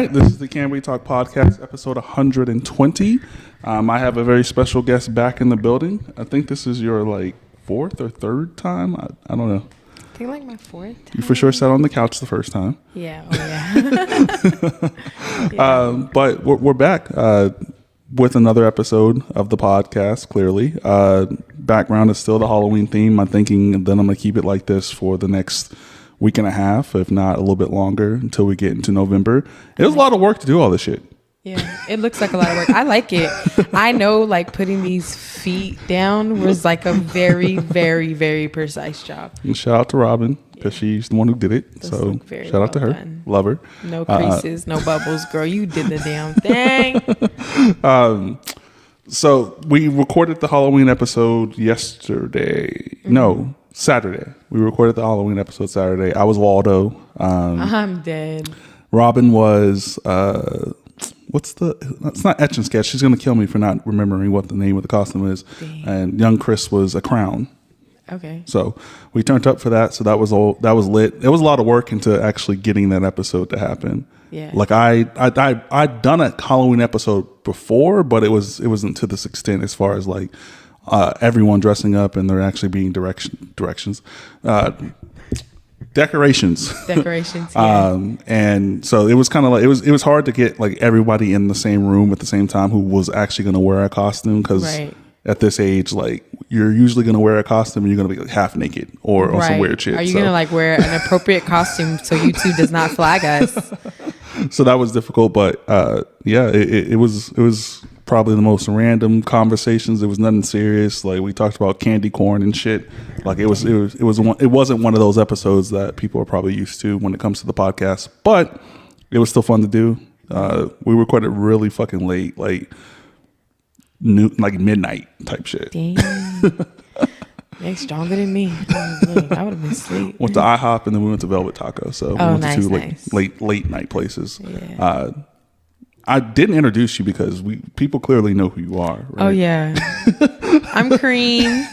right, this is the Can We Talk podcast, episode 120. I have a very special guest back in the building. I think this is your like fourth or third time. I don't know. I think like my fourth time. You for sure sat on the couch the first time. Yeah. Oh yeah. Yeah. But we're back with another episode of the podcast. Clearly, background is still the Halloween theme. I'm thinking then I'm gonna keep it like this for the next week and a half, if not a little bit longer, until we get into November. It was a lot of work to do all this shit. Yeah, it looks like a lot of work. I like it. I know, like, putting these feet down was like a very, very, very precise job. And shout out to Robin, because she's the one who did it. Those so shout out to her. done. Love her. No creases, no bubbles. Girl, you did the damn thing. So we recorded the Halloween episode yesterday. Mm-hmm. No, Saturday. We recorded the Halloween episode Saturday. I was Waldo. I'm dead. Robin was it's not Etch and Sketch. She's gonna kill me for not remembering what the name of the costume is. Dang. And young Chris was a clown. Okay. So we turned up for that. So that was lit. It was a lot of work into actually getting that episode to happen. Yeah. Like I'd done a Halloween episode before, but it wasn't to this extent as far as like everyone dressing up and there actually being decorations. Decorations. Yeah. And so it was kind of like it was hard to get like everybody in the same room at the same time who was actually going to wear a costume, because right. At this age, like you're usually going to wear a costume and you're going to be like half naked or on some weird shit. Are you going to like wear an appropriate costume so YouTube does not flag us? So that was difficult, but yeah, it was probably the most random conversations. It was nothing serious. Like we talked about candy corn and shit. Like it wasn't one of those episodes that people are probably used to when it comes to the podcast, but it was still fun to do. We recorded really fucking late, like midnight type shit. Damn. They're stronger than me. I would have been asleep. Went to IHOP and then we went to Velvet Taco. So we went to two nice. late night places. Yeah. I didn't introduce you because people clearly know who you are. Right? Oh yeah. I'm Karene.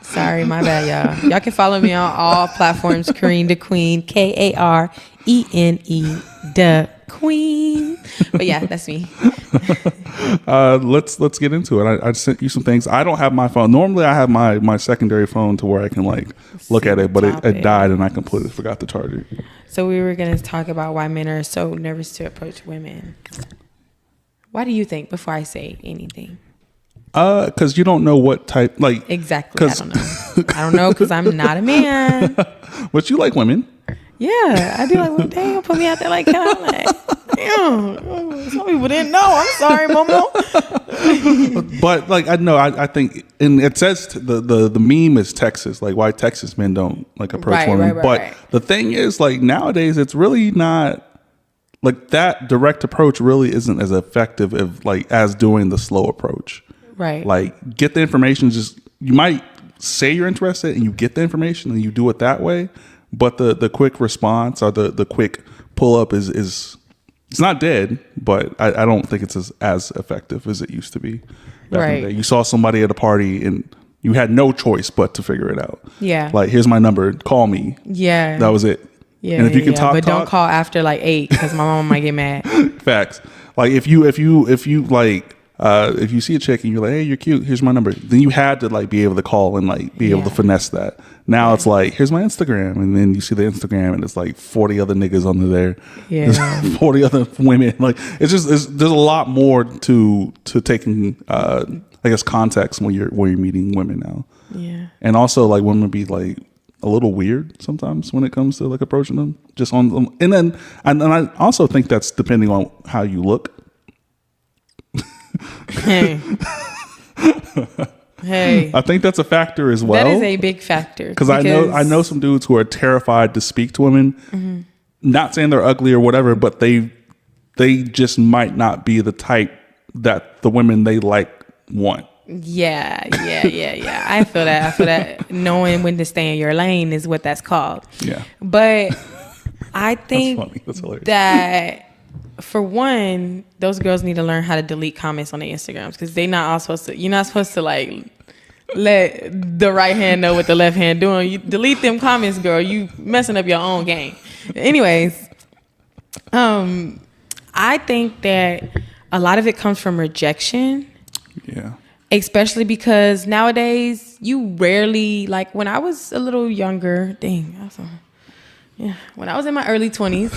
Sorry, my bad, y'all. Y'all can follow me on all platforms. Karene the Queen, Karene the Queen. But yeah, that's me. Let's get into it. I sent you some things. I don't have my phone. Normally I have my secondary phone to where I can like look at it, but it died and I completely forgot to charge it. So we were going to talk about why men are so nervous to approach women. Why do you think, before I say anything? Because you don't know what type, like. Exactly. I don't know. I don't know because I'm not a man. But you like women. Yeah, I do like women. They don't put me out there like kind of like, damn, some people didn't know. I'm sorry, Momo. But like I think, and it says the meme is Texas, like why Texas men don't like approach women. But the thing is, like nowadays, it's really not like that direct approach. Really isn't as effective as doing the slow approach. Right. Like get the information. Just you might say you're interested, and you get the information, and you do it that way. But the quick response or the quick pull up is it's not dead, but I don't think it's as effective as it used to be. Back in the day. You saw somebody at a party and you had no choice but to figure it out. Yeah. Like, here's my number. Call me. Yeah. That was it. Yeah. And if you can talk, don't call after like 8 because my mom might get mad. Facts. Like if you like. If you see a chick and you're like, hey, you're cute, here's my number, then you had to like be able to call and like be able to finesse that. Now it's like, here's my Instagram, and then you see the Instagram and it's like 40 other niggas under there. Yeah. 40 other women. Like there's a lot more to taking I guess context when you're meeting women now. Yeah. And also like women be like a little weird sometimes when it comes to like approaching them just on them. And I also think that's depending on how you look. Hey. I think that's a factor as well. That is a big factor. Because I know some dudes who are terrified to speak to women. Mm-hmm. Not saying they're ugly or whatever, but they just might not be the type that the women they like want. Yeah. I feel that. Knowing when to stay in your lane is what that's called. Yeah. But I think that's hilarious. that for one, those girls need to learn how to delete comments on their Instagrams because they're not all supposed to. You're not supposed to like let the right hand know what the left hand doing. You delete them comments, girl. You messing up your own game. Anyways, I think that a lot of it comes from rejection. Yeah. Especially because nowadays you rarely, like when I was a little younger, when I was in my early 20s,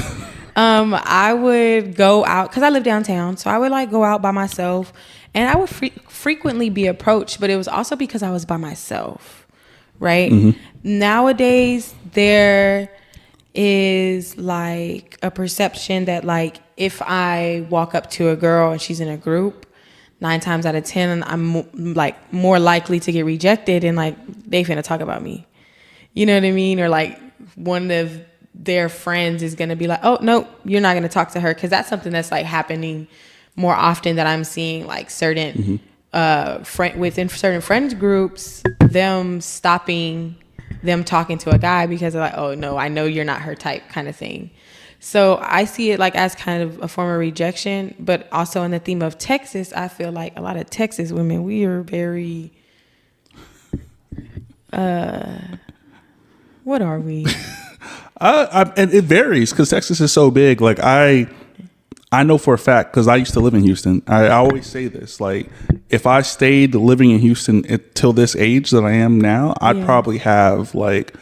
I would go out because I live downtown. So I would like go out by myself and I would frequently be approached, but it was also because I was by myself, right? Mm-hmm. Nowadays, there is like a perception that like if I walk up to a girl and she's in a group, 9 times out of 10, I'm like more likely to get rejected and like they finna talk about me. You know what I mean? Or like one of their friends is gonna be like, oh no, you're not gonna talk to her, because that's something that's like happening more often that I'm seeing like certain within certain friends groups, them stopping them talking to a guy because they're like, oh no, I know you're not her type kind of thing. So I see it like as kind of a form of rejection, but also in the theme of Texas, I feel like a lot of Texas women, we are very, what are we? And it varies because Texas is so big. Like I know for a fact, because I used to live in Houston. I always say this, like if I stayed living in Houston till this age that I am now, I'd probably have like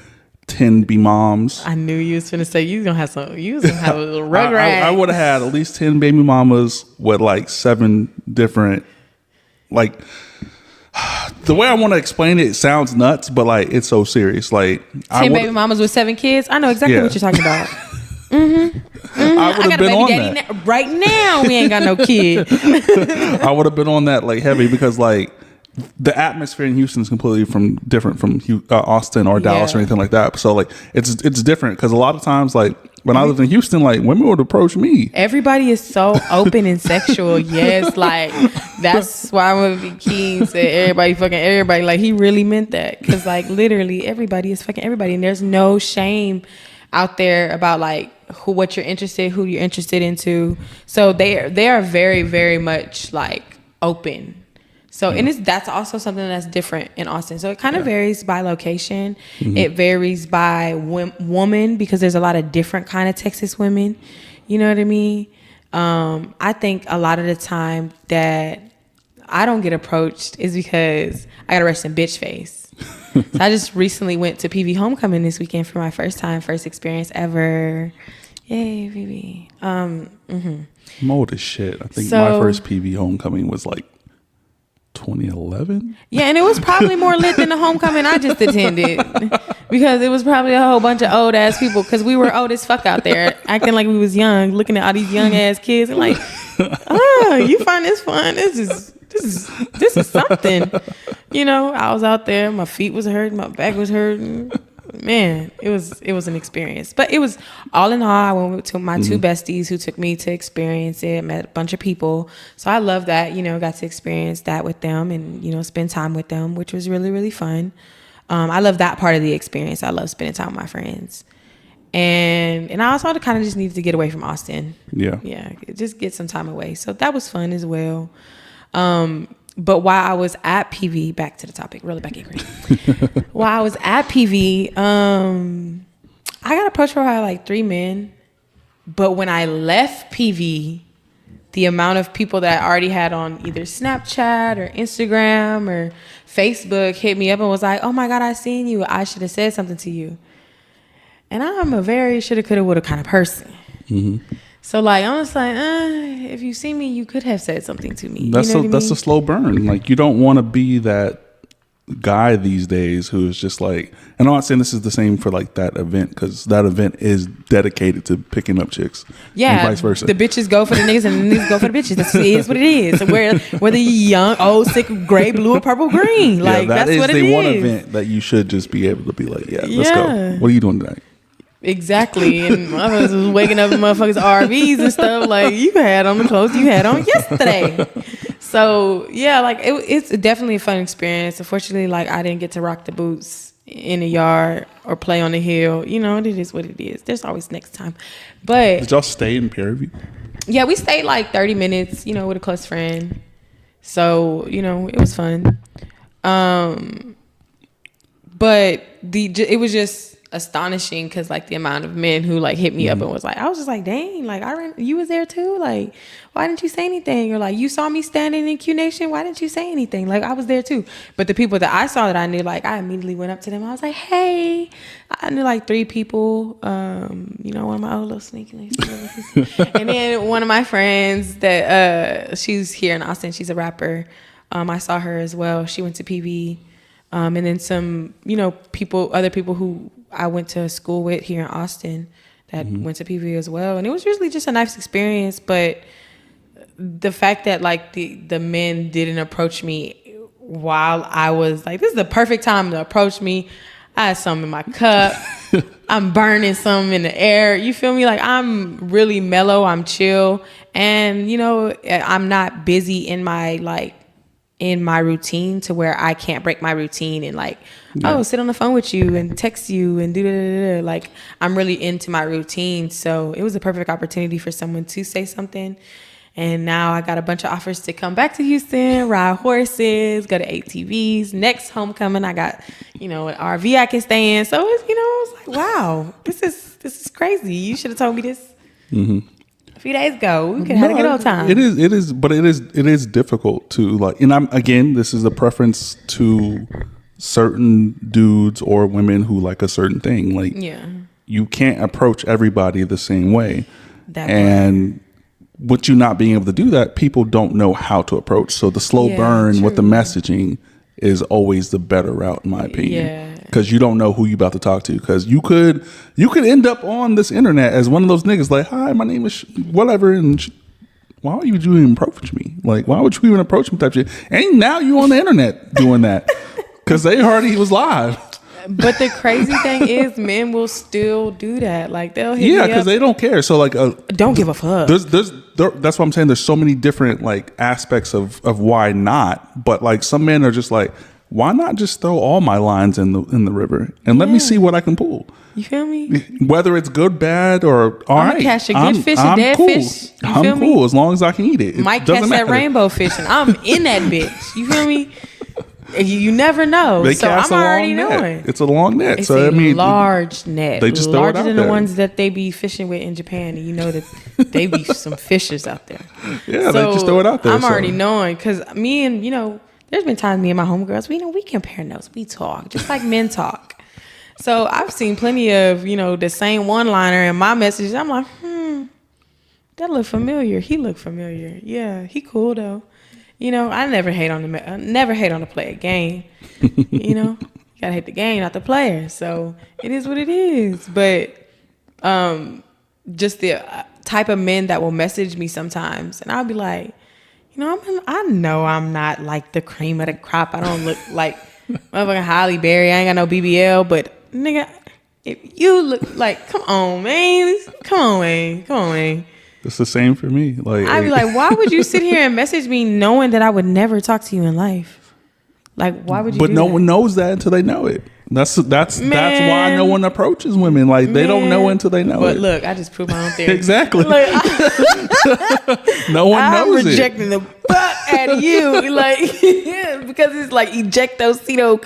10 B moms. I knew you was finna say you was gonna have a little rugrat. I would have had at least 10 baby mamas with like 7 different, like the way I want to explain it sounds nuts, but like it's so serious. Like 10 baby mamas with 7 kids. I know exactly what you're talking about. I would have been on that right now. We ain't got no kid. I would have been on that like heavy because like the atmosphere in Houston is completely different from Austin or Dallas or anything like that. So like it's different because a lot of times like when I lived in Houston, like women would approach me. Everybody is so open and sexual. Yes, like that's why I'm gonna be King said everybody fucking everybody. Like he really meant that because like literally everybody is fucking everybody, and there's no shame out there about like who you're interested into. So they are very, very much like open. So and that's also something that's different in Austin. So it kind of varies by location. Mm-hmm. It varies by woman because there's a lot of different kind of Texas women. You know what I mean? I think a lot of the time that I don't get approached is because I got a resting bitch face. So I just recently went to PV Homecoming this weekend for my first experience ever. Yay, PV. I'm old as shit. I think my first PV Homecoming was like 2011. Yeah, and it was probably more lit than the homecoming I just attended because it was probably a whole bunch of old ass people because we were old as fuck out there acting like we was young, looking at all these young ass kids and like, oh, you find this fun? This is something. You know, I was out there, my feet was hurting, my back was hurting. Man, it was an experience. But it was all in all, I went to my 2 besties who took me to experience it, met a bunch of people. So I love that, you know, got to experience that with them and, you know, spend time with them, which was really, really fun. I love that part of the experience. I love spending time with my friends. And I also kind of just needed to get away from Austin. Yeah. Yeah, just get some time away. So that was fun as well. But while I was at PV, back to the topic, really back in green. While I was at PV, I got approached by like 3 men. But when I left PV, the amount of people that I already had on either Snapchat or Instagram or Facebook hit me up and was like, oh my God, I seen you. I should have said something to you. And I'm a very shoulda, coulda, woulda kind of person. Mm-hmm. So like I'm just like, if you see me, you could have said something to me. That's you know that's a slow burn. Like you don't want to be that guy these days who is just like, and I'm not saying this is the same for like that event because that event is dedicated to picking up chicks. Yeah, and vice versa. The bitches go for the niggas and the niggas go for the bitches. That's what it is. Whether you young, old, sick, gray, blue, or purple, green. Like that's what it is. That is the one event that you should just be able to be like, let's go. What are you doing tonight? Exactly. And motherfuckers was waking up in motherfuckers RVs and stuff. Like you had on the clothes you had on yesterday. So yeah, like it's definitely a fun experience. Unfortunately, like I didn't get to rock the boots in the yard or play on the hill. You know, it is what it is. There's always next time. But did y'all stay in Pearview? Yeah, we stayed like 30 minutes, you know, with a close friend. So, you know, it was fun. But it was just astonishing because like the amount of men who like hit me up and was like, I was just like, dang, like you was there too, like why didn't you say anything? Or like, you saw me standing in Q Nation, why didn't you say anything? Like I was there too. But the people that I saw that I knew, like I immediately went up to them. I was like, hey. I knew like 3 people, you know, one of my old little sneaky and then one of my friends that she's here in Austin, she's a rapper. I saw her as well. She went to PV. And then some, you know, other people who I went to school with here in Austin that went to PV as well. And it was really just a nice experience. But the fact that like the men didn't approach me while I was like, this is the perfect time to approach me. I had some in my cup. I'm burning some in the air. You feel me? Like I'm really mellow. I'm chill. And, you know, I'm not busy in my routine to where I can't break my routine and like, sit on the phone with you and text you and do. Like I'm really into my routine. So it was a perfect opportunity for someone to say something. And now I got a bunch of offers to come back to Houston, ride horses, go to ATVs. Next homecoming, I got, you know, an RV I can stay in. So it's, you know, I was like, wow, this is crazy. You should have told me this. A few days ago, we could have had a good old time. It is difficult to like, and this is a preference to certain dudes or women who like a certain thing. Like, you can't approach everybody the same way. And with you not being able to do that, people don't know how to approach. So the slow burn with the messaging is always the better route, in my opinion. Because you don't know who you about to talk to. Because you could end up on this internet as one of those niggas like, hi, my name is whatever, and why would you even approach me? Like, why would you even approach me type shit? And now you on the internet doing that because they heard he was live. But the crazy thing is, men will still do that. Like they'll hit me up because they don't care. So like, don't give a fuck. That's what I'm saying. There's so many different like aspects of why not. But like some men are just like, why not just throw all my lines in the river and let me see what I can pull. You feel me? Whether it's good, bad, or all right. I'm catch a good fish, a dead cool. fish. I'm cool as long as I can eat it. Might catch that rainbow fish and I'm in that bitch. You feel me? You never know. They so cast I'm a already long net. knowing. It's a long net. It's so a I mean, large net. They just larger throw it out than there. the ones that they be fishing with in Japan, and you know that they be some fishers out there. Yeah, so they just throw it out there. I'm already knowing because me and there's been times me and my homegirls, we compare notes, we talk just like men talk. So I've seen plenty of the same one-liner in my messages. I'm like, that look familiar. He look familiar. Yeah, he cool though. I never hate on the player game. You gotta hate the game, not the player. So it is what it is. But just the type of men that will message me sometimes, and I'll be like, I know I'm not like the cream of the crop. I don't look like motherfucking Halle Berry. I ain't got no BBL, but nigga, if you look like, come on, man. It's the same for me. Like I'd be like, why would you sit here and message me knowing that I would never talk to you in life? Like, why would you? But no one knows that until they know it. That's why no one approaches women. Like they don't know until they know it. But look, I just proved my own theory. Exactly. Like, no one knows I'm rejecting the fuck out of you, like because it's like ejectocito,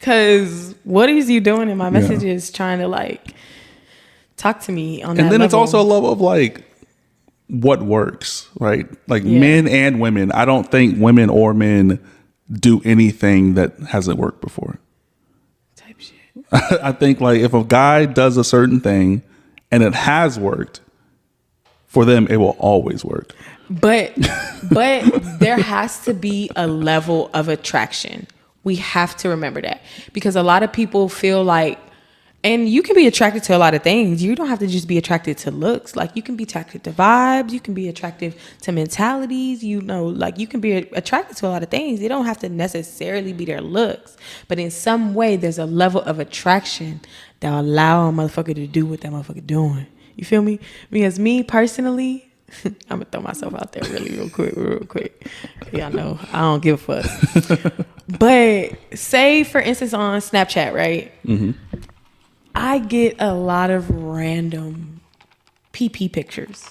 cause what is you doing in my messages trying to like talk to me on that and then level? It's also a level of like what works, right? Like men and women. I don't think women or men do anything that hasn't worked before. Type shit. I think like if a guy does a certain thing and it has worked, for them it will always work. But there has to be a level of attraction. We have to remember that because a lot of people feel like, and you can be attracted to a lot of things. You don't have to just be attracted to looks. Like you can be attracted to vibes. You can be attracted to mentalities. Like you can be attracted to a lot of things. It don't have to necessarily be their looks. But in some way, there's a level of attraction that will allow a motherfucker to do what that motherfucker doing. You feel me? Because me personally, I'm going to throw myself out there real quick. Y'all know I don't give a fuck. But say, for instance, on Snapchat, right? Mm-hmm. I get a lot of random PP pictures.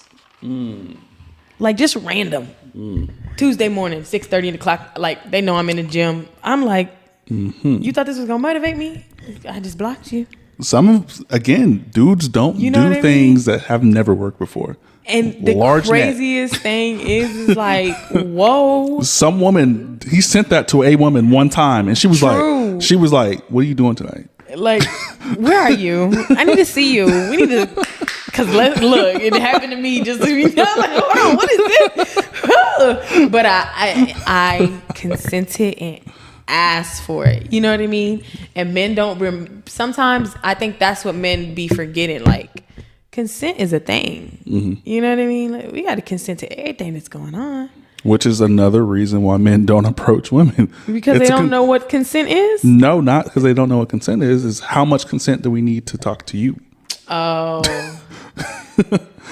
Like just random. Tuesday morning, 6:30 in the clock. Like they know I'm in the gym. I'm like, you thought this was gonna motivate me? I just blocked you. Dudes don't do things that have never worked before. And the craziest thing is like, whoa. Some woman, he sent that to a woman one time, and she was like, "What are you doing tonight? Like, where are you? I need to see you. We need to, because look, it happened to me just, like, hold on, what is this? But I consented and asked for it. You know what I mean? And men don't, sometimes I think that's what men be forgetting, like, consent is a thing. Mm-hmm. You know what I mean? Like, we got to consent to everything that's going on. Which is another reason why men don't approach women. Because they don't know what consent is? No, not because they don't know what consent is. Is how much consent do we need to talk to you? Oh.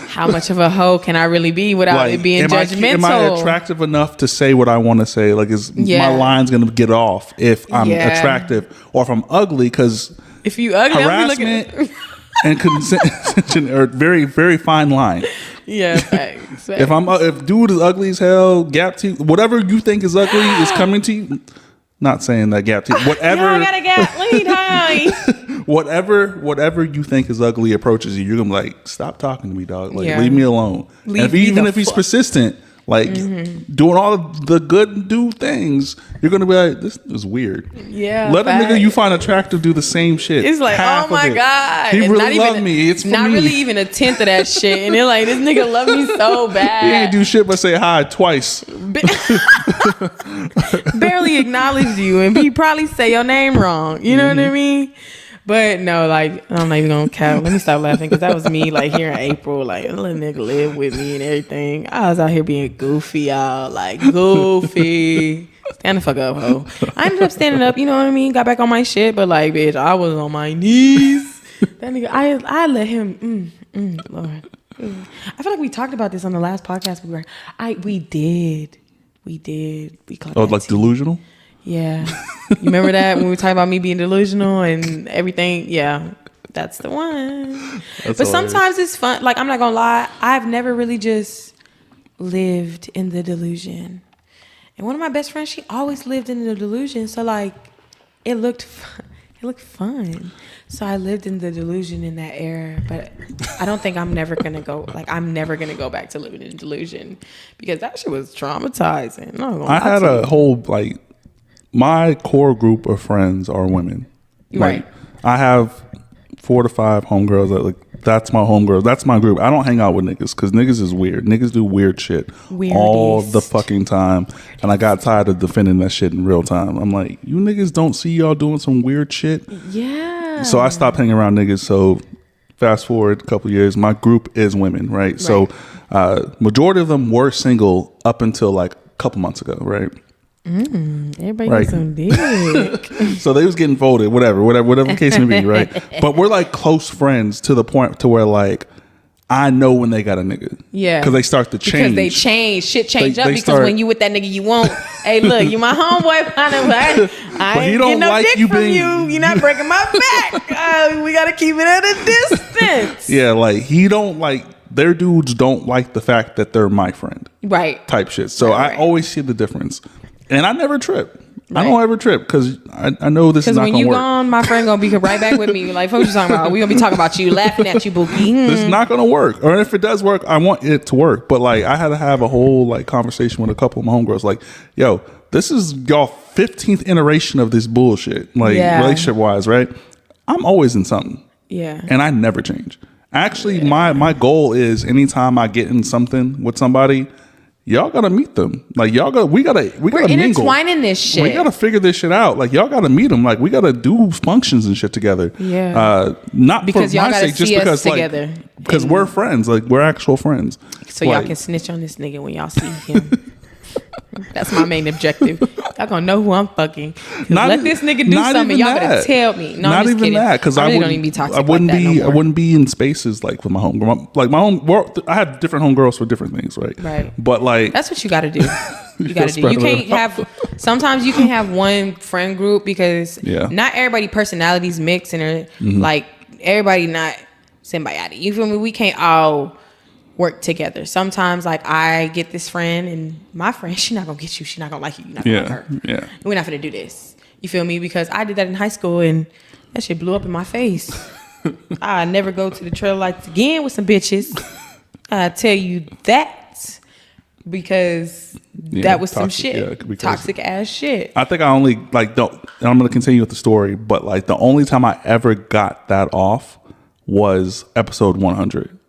How much of a hoe can I really be without it being judgmental? Am I attractive enough to say what I want to say? Like, is my line's going to get off if I'm attractive or if I'm ugly? Because if you ugly, harassment and consent are very, very fine line. Yeah, facts. If dude is ugly as hell, gap teeth, whatever you think is ugly is coming to you. Not saying that gap teeth, whatever. I got a gap. Lead high. whatever you think is ugly approaches you, you're gonna be like, stop talking to me, dog. Like, leave me alone. Even if he's persistent, like doing all of the good dude things, you're gonna be like, this is weird. Yeah. Let a nigga you find attractive do the same shit. It's like, oh my God. He really loved me. It's for not me. really even a tenth of that shit. And they're like, this nigga love me so bad. He ain't do shit but say hi twice. Barely acknowledge you, and he probably say your name wrong. You know what I mean? But no, like, I'm not even gonna count. Let me stop laughing, because that was me, like, here in April, like, let a nigga live with me and everything. I was out here being goofy, y'all, like, goofy. Stand the fuck up, ho. I ended up standing up, you know what I mean? Got back on my shit, but like, bitch, I was on my knees. That nigga, I let him, Lord. I feel like we talked about this on the last podcast. We did. We caught like delusional? Yeah. You remember that when we were talking about me being delusional and everything? Yeah. That's the one. But sometimes it's fun. Like, I'm not gonna lie, I've never really just lived in the delusion. And one of my best friends, she always lived in the delusion. So like, it looked fun. So I lived in the delusion in that era, but I don't think I'm never gonna go back to living in the delusion, because that shit was traumatizing. I had a whole, like, my core group of friends are women. Right. Like, I have 4 to 5 homegirls that, like, that's my homegirls. That's my group. I don't hang out with niggas because niggas is weird. Niggas do weird shit all the fucking time. And I got tired of defending that shit in real time. I'm like, you niggas don't see y'all doing some weird shit? Yeah. So I stopped hanging around niggas. So fast forward a couple years, my group is women, right? So majority of them were single up until like a couple months ago, right? Everybody gets some dick. So they was getting folded, whatever the case may be, right? But we're like close friends to the point to where, like, I know when they got a nigga. Yeah. Because they start to change. Because they change. Shit change up because when you with that nigga you won't. Hey, look, you my homeboy. I ain't getting no dick from you. You're not breaking my back. We got to keep it at a distance. Yeah, like, he don't like, their dudes don't like the fact that they're my friend. Right. Type shit. So I always see the difference. And I never trip. Right. I don't ever trip because I know this is not going to work. Because when you gone, my friend going to be right back with me. Like, what you talking about? We going to be talking about you, laughing at you, Bookie. This is not going to work. Or if it does work, I want it to work. But, like, I had to have a whole, like, conversation with a couple of my homegirls. Like, yo, this is y'all 15th iteration of this bullshit. Like, relationship-wise, right? I'm always in something. Yeah. And I never change. Actually, my goal is anytime I get in something with somebody, y'all gotta meet them. Like, we gotta We're intertwining this shit. We gotta figure this shit out. Like, y'all gotta meet them. Like, we gotta do functions and shit together. Yeah. Not because for y'all my sake, just because, together. Like, because we're friends. Like, we're actual friends. So y'all can snitch on this nigga when y'all see him. That's my main objective. Y'all gonna know who I'm fucking. Let this nigga do something. Y'all better tell me. No, I'm just kidding. That, because I really don't even be toxic. I wouldn't be in spaces like with my homegirl. Like, I have different homegirls for different things, right? Right. But, like, that's what you got to do. You got to do. You can't have. Sometimes you can have one friend group because not everybody personalities mix and are like everybody not symbiotic. You feel me? We can't all work together. Sometimes, like, I get this friend and my friend, she not gonna get you. She not gonna like you. You're not gonna like her. Yeah. And we're not gonna do this. You feel me? Because I did that in high school and that shit blew up in my face. I never go to the trail lights again with some bitches. I tell you that because that was some shit, toxic ass shit. I think I only like don't. And I'm going to continue with the story, but like the only time I ever got that off was episode 100,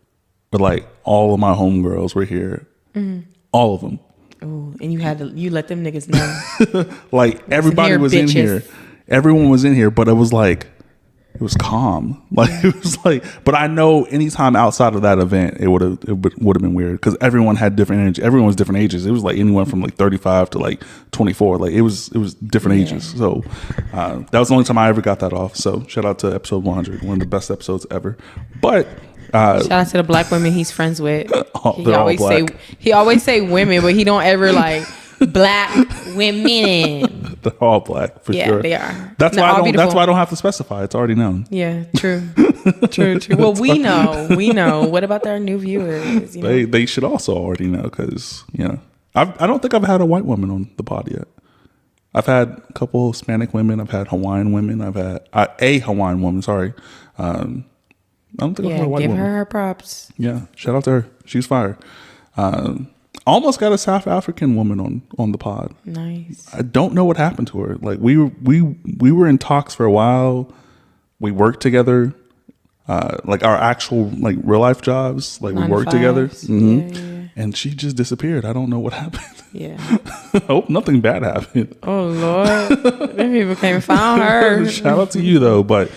but like all of my homegirls were here, all of them. Oh, and you let them niggas know. Like everybody was in here, everyone was in here, but it was like. It was calm, like it was like. But I know anytime outside of that event, it would have been weird because everyone had different energy. Everyone was different ages. It was like anyone from like 35 to like 24. Like it was different ages. So that was the only time I ever got that off. So shout out to episode 100, one of the best episodes ever. But shout out to the black women he's friends with. He always say women, but he don't ever like. Black women. They're all black for sure. Yeah, they are. That's why I don't have to specify. It's already known. Yeah, true. True. Well, we know. What about our new viewers? They should also already know because I don't think I've had a white woman on the pod yet. I've had a couple Hispanic women. I've had Hawaiian women. I've had a Hawaiian woman. Sorry. I don't think I've had a white woman. Give her props. Yeah, shout out to her. She's fire. Almost got a South African woman on the pod. Nice. I don't know what happened to her. Like we were in talks for a while. We worked together. Like our actual like real life jobs. Like we worked together. Mm-hmm. Yeah. And she just disappeared. I don't know what happened. Yeah. I hope nothing bad happened. Oh Lord. Them people came and found her. Shout out to you though, but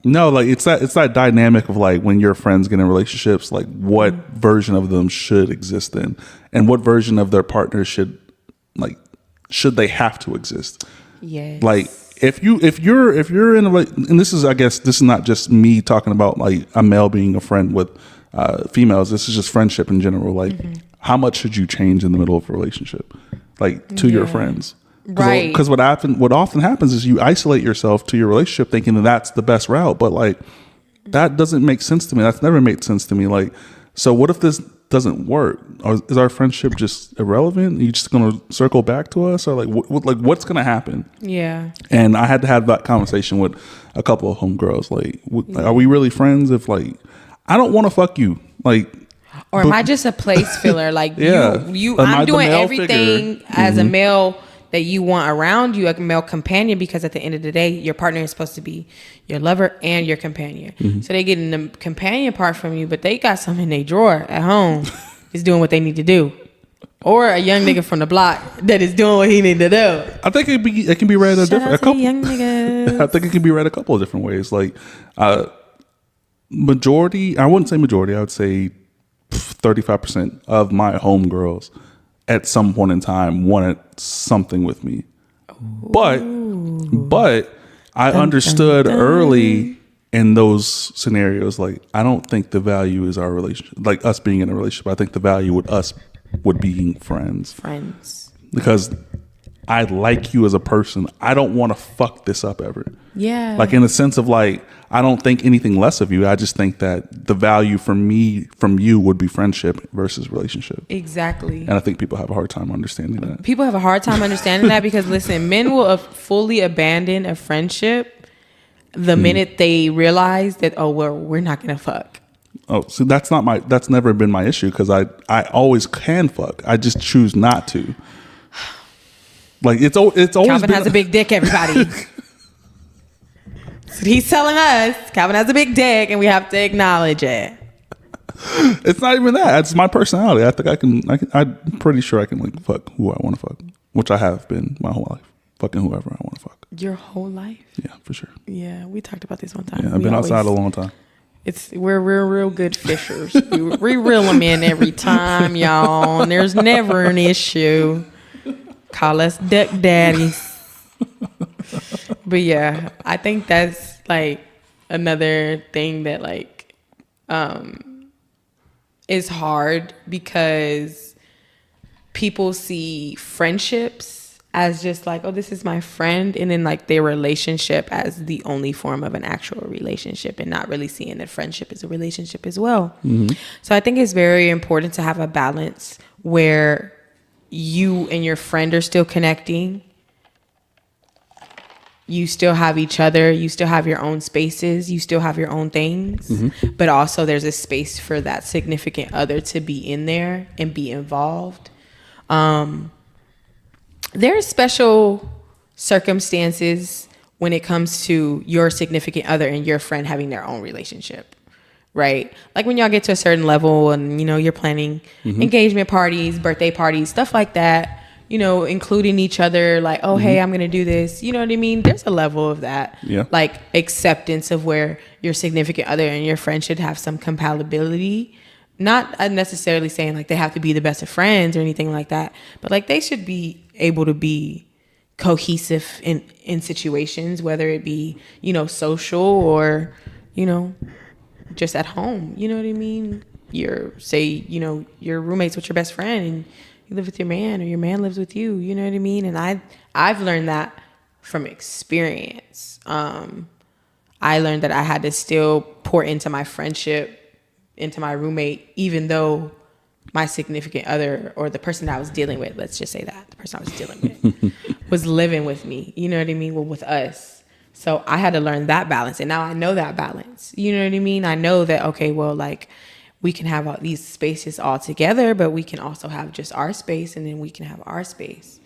no, like it's that dynamic of like when your friends get in relationships, like what version of them should exist in, and what version of their partner should they have to exist? Yes. Like if you're in a, and this is not just me talking about like a male being a friend with females. This is just friendship in general. Like how much should you change in the middle of a relationship, like to your friends? Right. Because what often happens is you isolate yourself to your relationship thinking that that's the best route. But like, that doesn't make sense to me. That's never made sense to me. Like, so what if this doesn't work? Or is our friendship just irrelevant? Are you just going to circle back to us? Or like, what's going to happen? Yeah. And I had to have that conversation with a couple of homegirls. Like, are we really friends if like, I don't want to fuck you? Like, or am I just a place filler? Like I'm doing everything figure? As a male that you want around you, a male companion, because at the end of the day, your partner is supposed to be your lover and your companion. So they get in the companion part from you, but they got something in their drawer at home is doing what they need to do. Or a young nigga from the block that is doing what he need to do. I think it can be read a couple young niggas. I think it can be read a couple of different ways. Like majority, I wouldn't say majority, I would say 35% of my homegirls at some point in time wanted something with me. But I understood early in those scenarios, like I don't think the value is our relationship, like us being in a relationship. I think the value would being friends. Because I like you as a person. I don't want to fuck this up ever. Yeah. Like in the sense of like, I don't think anything less of you. I just think that the value from you would be friendship versus relationship. Exactly. And I think people have a hard time understanding that. People have a hard time understanding that because listen, men will fully abandon a friendship the minute they realize that, oh, well, we're not going to fuck. Oh, so that's never been my issue because I always can fuck. I just choose not to. Like it's always Calvin has a big dick, everybody. So he's telling us Calvin has a big dick and we have to acknowledge it. It's not even that. It's my personality. I think I'm pretty sure I can like fuck who I want to fuck, which I have been my whole life. Fucking whoever I want to fuck. Your whole life? Yeah, for sure. Yeah, we talked about this one time. Yeah, I've been outside a long time. We're real good fishers. we reel them in every time, y'all. And there's never an issue. Call us duck daddies. But yeah, I think that's like another thing that like is hard because people see friendships as just like, oh, this is my friend, and then like their relationship as the only form of an actual relationship and not really seeing that friendship is a relationship as well. So I think it's very important to have a balance where you and your friend are still connecting you still have each other, you still have your own spaces, you still have your own things, but also there's a space for that significant other to be in there and be involved. There are special circumstances when it comes to your significant other and your friend having their own relationship, right? Like when y'all get to a certain level and, you know, you're planning engagement parties, birthday parties, stuff like that, you know, including each other, like, oh, hey, I'm going to do this. You know what I mean? There's a level of that, like acceptance of where your significant other and your friend should have some compatibility. Not necessarily saying like they have to be the best of friends or anything like that, but like they should be able to be cohesive in situations, whether it be, you know, social or, you know, just at home. You know what I mean? You know, you're roommates with your best friend and you live with your man, or your man lives with you. You know what I mean? And I've learned that from experience. I learned that I had to still pour into my friendship, into my roommate, even though my significant other or the person that I was dealing with, let's just say that, the person I was dealing with was living with me. You know what I mean? Well, with us. So I had to learn that balance. And now I know that balance. You know what I mean? I know that, okay, well, like, we can have all these spaces all together, but we can also have just our space, and then we can have our space.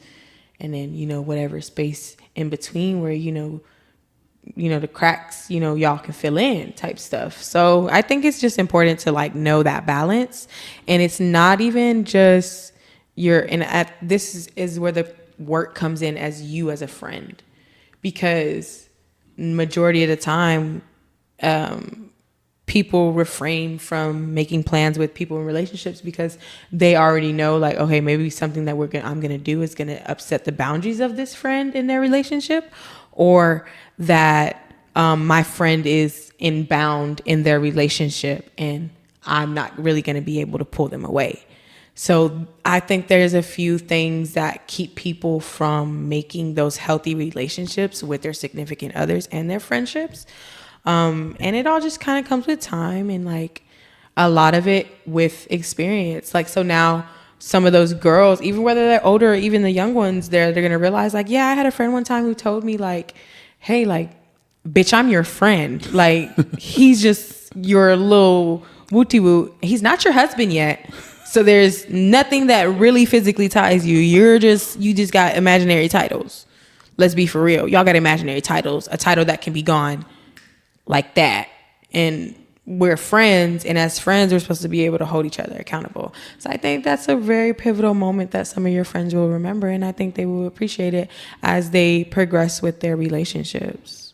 And then, you know, whatever space in between where, you know, the cracks, you know, y'all can fill in type stuff. So I think it's just important to like know that balance. And it's not even just this is where the work comes in as you as a friend, because majority of the time, people refrain from making plans with people in relationships because they already know, like, okay, maybe something that I'm going to do is going to upset the boundaries of this friend in their relationship, or that my friend is bound in their relationship and I'm not really going to be able to pull them away. So I think there's a few things that keep people from making those healthy relationships with their significant others and their friendships. And it all just kind of comes with time, and like a lot of it with experience. Like, so now some of those girls, even whether they're older or even the young ones, they're going to realize, like, yeah, I had a friend one time who told me, like, hey, like, bitch, I'm your friend. Like, he's just your little wooty woo. He's not your husband yet. So there's nothing that really physically ties you. You just got imaginary titles. Let's be for real. Y'all got imaginary titles, a title that can be gone like that. And we're friends, and as friends we're supposed to be able to hold each other accountable. So I think that's a very pivotal moment that some of your friends will remember, and I think they will appreciate it as they progress with their relationships.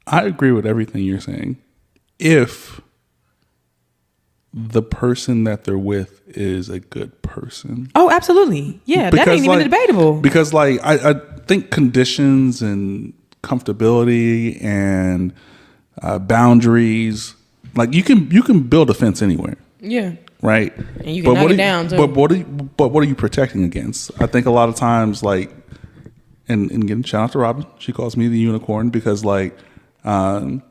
I agree with everything you're saying, if the person that they're with is a good person. Oh, absolutely. Yeah, because, that ain't even debatable. Because like I think conditions and comfortability and boundaries, like you can build a fence anywhere. Yeah. Right. And you can knock it down too. But what are you protecting against? I think a lot of times, like, and again, shout out to Robin. She calls me the unicorn because like I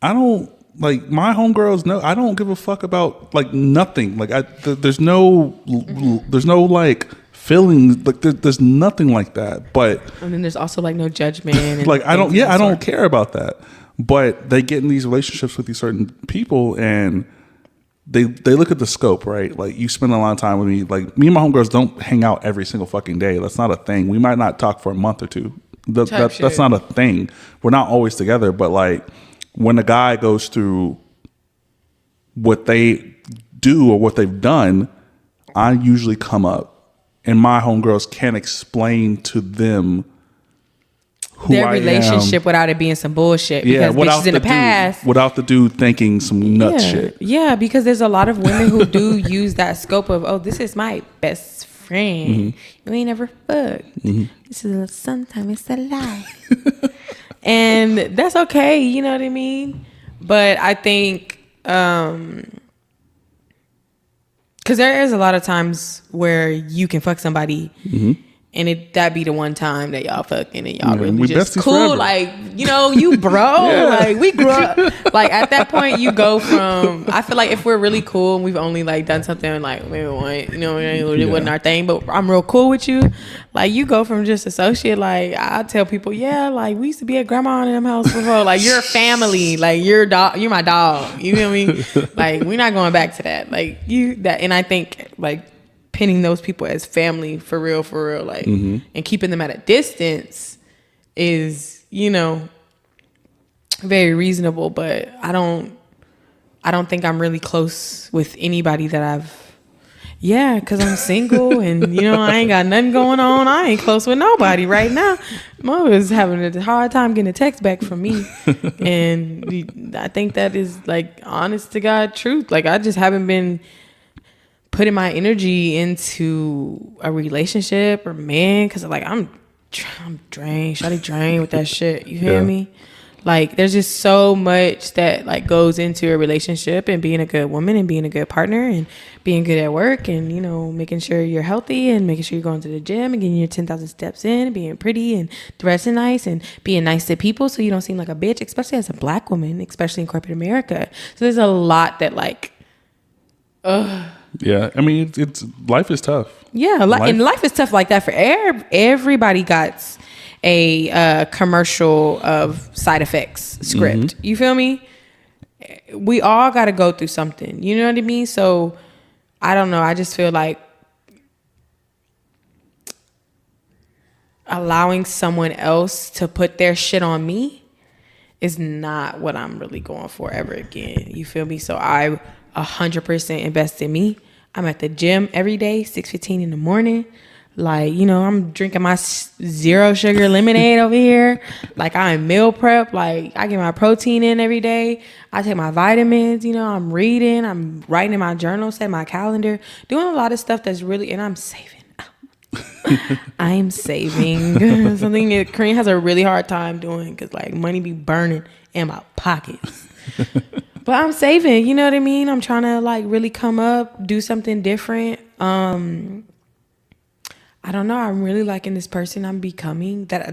don't like my homegirls. No, I don't give a fuck about like nothing. Like there's no like feelings, like there's nothing like that. But and then there's also like no judgment and like I don't care about that. But they get in these relationships with these certain people, and they look at the scope, right? Like, you spend a lot of time with me. Like, me and my homegirls don't hang out every single fucking day. That's not a thing. We might not talk for a month or two. That's not a thing. We're not always together. But like, when a guy goes through what they do or what they've done, I usually come up, and my homegirls can't explain to them their relationship without it being some bullshit. Because bitches in the past, without the dude thinking some nut shit. Yeah, because there's a lot of women who do use that scope of, oh, this is my best friend. Mm-hmm. You ain't never fucked. Mm-hmm. This is sometimes it's a lie. And that's okay, you know what I mean? But I think because there is a lot of times where you can fuck somebody and that be the one time that y'all fucking and y'all really we just besties cool. forever. Like, you know, you bro. Like, we grew up. Like, at that point, you go from, I feel like if we're really cool and we've only like done something like maybe one, you know, it wasn't our thing, but I'm real cool with you. Like, you go from just associate. Like, I tell people, yeah, like we used to be at grandma and them house before. Like, you're family. Like, you're my dog. You feel me? Like, we're not going back to that. Like, and I think like pinning those people as family for real, like, and keeping them at a distance is, you know, very reasonable. But I don't think I'm really close with anybody that because I'm single and, you know, I ain't got nothing going on. I ain't close with nobody right now. Mo is having a hard time getting a text back from me. And I think that is like honest to God truth. Like, I just haven't been putting my energy into a relationship or man, because like I'm drained, shawty drained with that shit. You feel me? Like, there's just so much that like goes into a relationship and being a good woman and being a good partner and being good at work and, you know, making sure you're healthy and making sure you're going to the gym and getting your 10,000 steps in and being pretty and dressing nice and being nice to people so you don't seem like a bitch, especially as a black woman, especially in corporate America. So there's a lot that like, Yeah, I mean, it's life is tough. Yeah, and life is tough like that for everybody. Got a commercial of side effects script. You feel me? We all got to go through something. You know what I mean? So I don't know. I just feel like allowing someone else to put their shit on me is not what I'm really going for ever again. You feel me? So I 100% invest in me. I'm at the gym every day, 6:15 in the morning. Like, you know, I'm drinking my 0 sugar lemonade over here. Like, I'm meal prep. Like, I get my protein in every day. I take my vitamins. You know, I'm reading. I'm writing in my journal, setting my calendar, doing a lot of stuff that's really, and I'm saving. I'm saving. Something that Karene has a really hard time doing because, like, money be burning in my pockets. But I'm saving, you know what I mean? I'm trying to like really come up, do something different. I don't know. I'm really liking this person I'm becoming. Let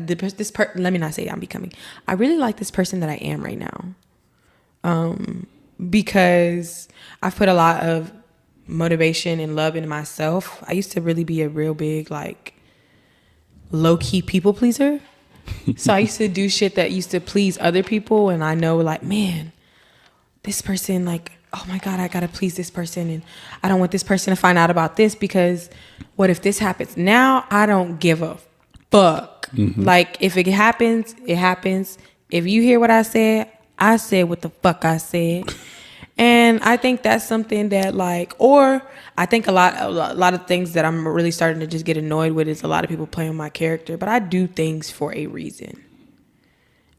me not say I'm becoming. I really like this person that I am right now. Because I've put a lot of motivation and love into myself. I used to really be a real big like low-key people pleaser. So I used to do shit that used to please other people, and I know like, man, this person, like, oh my God, I gotta please this person, and I don't want this person to find out about this because what if this happens? Now I don't give a fuck. Like, if it happens, it happens. If you hear what I said what the fuck I said. And I think that's something that like, or I think a lot of things that I'm really starting to just get annoyed with is a lot of people playing my character, but I do things for a reason.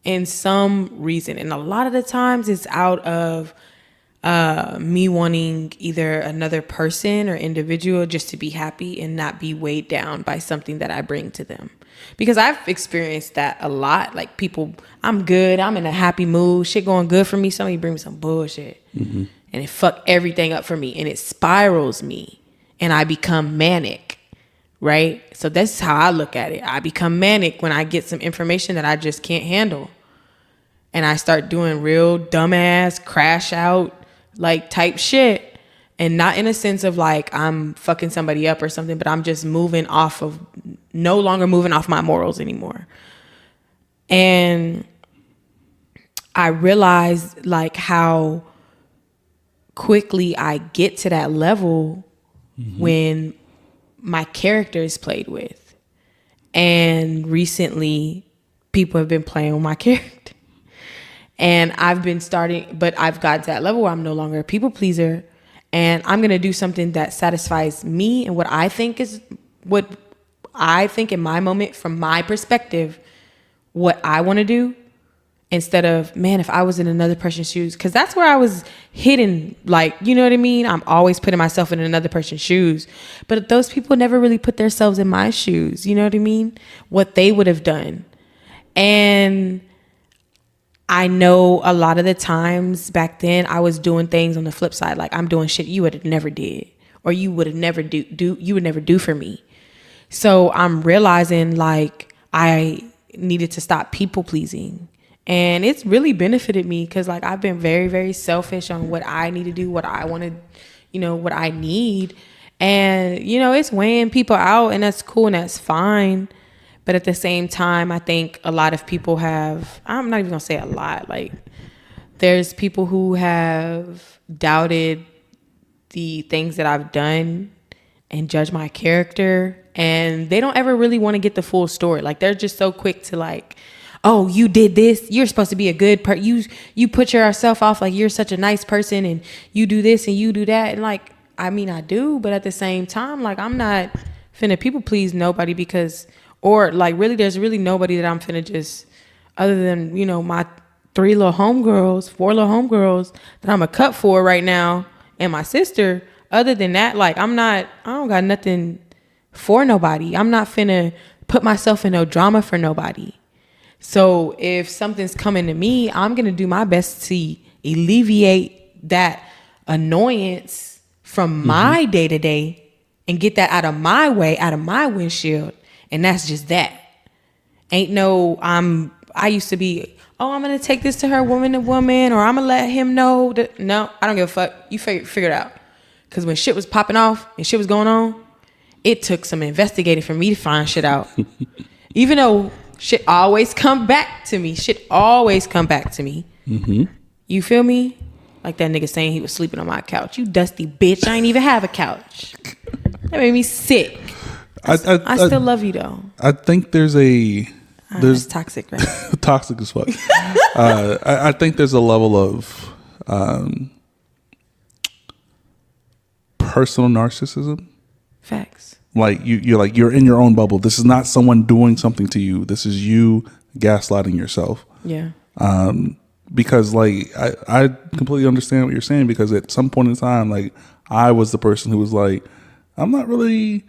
And some reason. And a lot of the times it's out of me wanting either another person or individual just to be happy and not be weighed down by something that I bring to them. Because I've experienced that a lot. Like, people, I'm good. I'm in a happy mood. Shit going good for me. Somebody bring me some bullshit. And it fuck everything up for me. And it spirals me. And I become manic. Right? So that's how I look at it. I become manic when I get some information that I just can't handle. And I start doing real dumbass, crash out, like, type shit. And not in a sense of like I'm fucking somebody up or something, but I'm just no longer moving off my morals anymore. And I realized like how quickly I get to that level when my character is played with. And recently people have been playing with my character. And I've gotten to that level where I'm no longer a people pleaser. And I'm going to do something that satisfies me and what I think in my moment, from my perspective, what I want to do, instead of, man, if I was in another person's shoes. Because that's where I was hidden. Like, you know what I mean? I'm always putting myself in another person's shoes. But those people never really put themselves in my shoes. You know what I mean? What they would have done. And I know a lot of the times back then I was doing things on the flip side. Like, I'm doing shit you would have never did, or you would have never do for me. So I'm realizing like I needed to stop people pleasing. And it's really benefited me because like I've been very, very selfish on what I need to do, what I want to, you know, what I need. And, you know, it's weighing people out, and that's cool and that's fine. But at the same time, I think a lot of people have, I'm not even going to say a lot, like there's people who have doubted the things that I've done and judge my character, and they don't ever really want to get the full story. Like they're just so quick to like, oh, you did this, you're supposed to be a good person, you put yourself off like you're such a nice person, and you do this and you do that. And like, I mean, I do, but at the same time, like I'm not finna people please nobody, because, or like really there's really nobody that I'm finna just, other than, you know, my 4 little homegirls that I'm a cut for right now, and my sister. Other than that, like I don't got nothing for nobody. I'm not finna put myself in no drama for nobody. So if something's coming to me, I'm going to do my best to alleviate that annoyance from my day to day and get that out of my way, out of my windshield. And that's just that. Ain't no, I used to be, oh, I'm going to take this to her woman to woman, or I'm going to let him know that, no, I don't give a fuck. You figure it out. Because when shit was popping off and shit was going on, it took some investigating for me to find shit out. Even though shit always come back to me. Mm-hmm. You feel me? Like that nigga saying he was sleeping on my couch. You dusty bitch. I ain't even have a couch. That made me sick. I still love you though. I think there's toxic, right? Toxic as fuck. I think there's a level of personal narcissism. Facts. Like you're in your own bubble. This is not someone doing something to you. This is you gaslighting yourself. Yeah. Because like I completely understand what you're saying, because at some point in time, like I was the person who was like, I really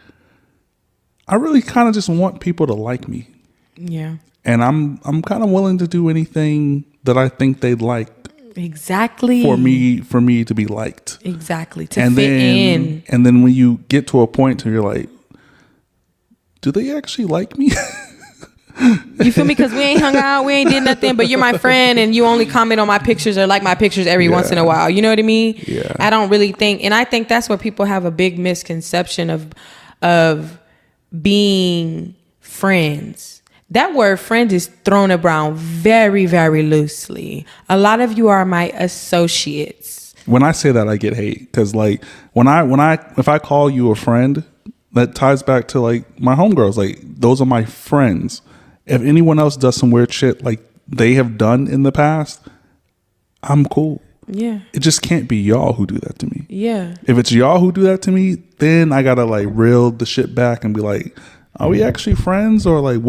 kind of just want people to like me. Yeah. And I'm kind of willing to do anything that I think they'd like. Exactly. For me to be liked. Exactly. To fit in. And then when you get to a point where you're like, do they actually like me? You feel me? Because we ain't hung out, we ain't did nothing, but you're my friend, and you only comment on my pictures or like my pictures every once in a while. You know what I mean? Yeah. I don't really think, and I think that's where people have a big misconception of being friends. That word friend is thrown around very, very loosely. A lot of you are my associates. When I say that, I get hate, because like if I call you a friend, that ties back to like my homegirls. Like those are my friends. If anyone else does some weird shit like they have done in the past, I'm cool. Yeah. It just can't be y'all who do that to me. Yeah. If it's y'all who do that to me, then I gotta like reel the shit back and be like, are we actually friends, or like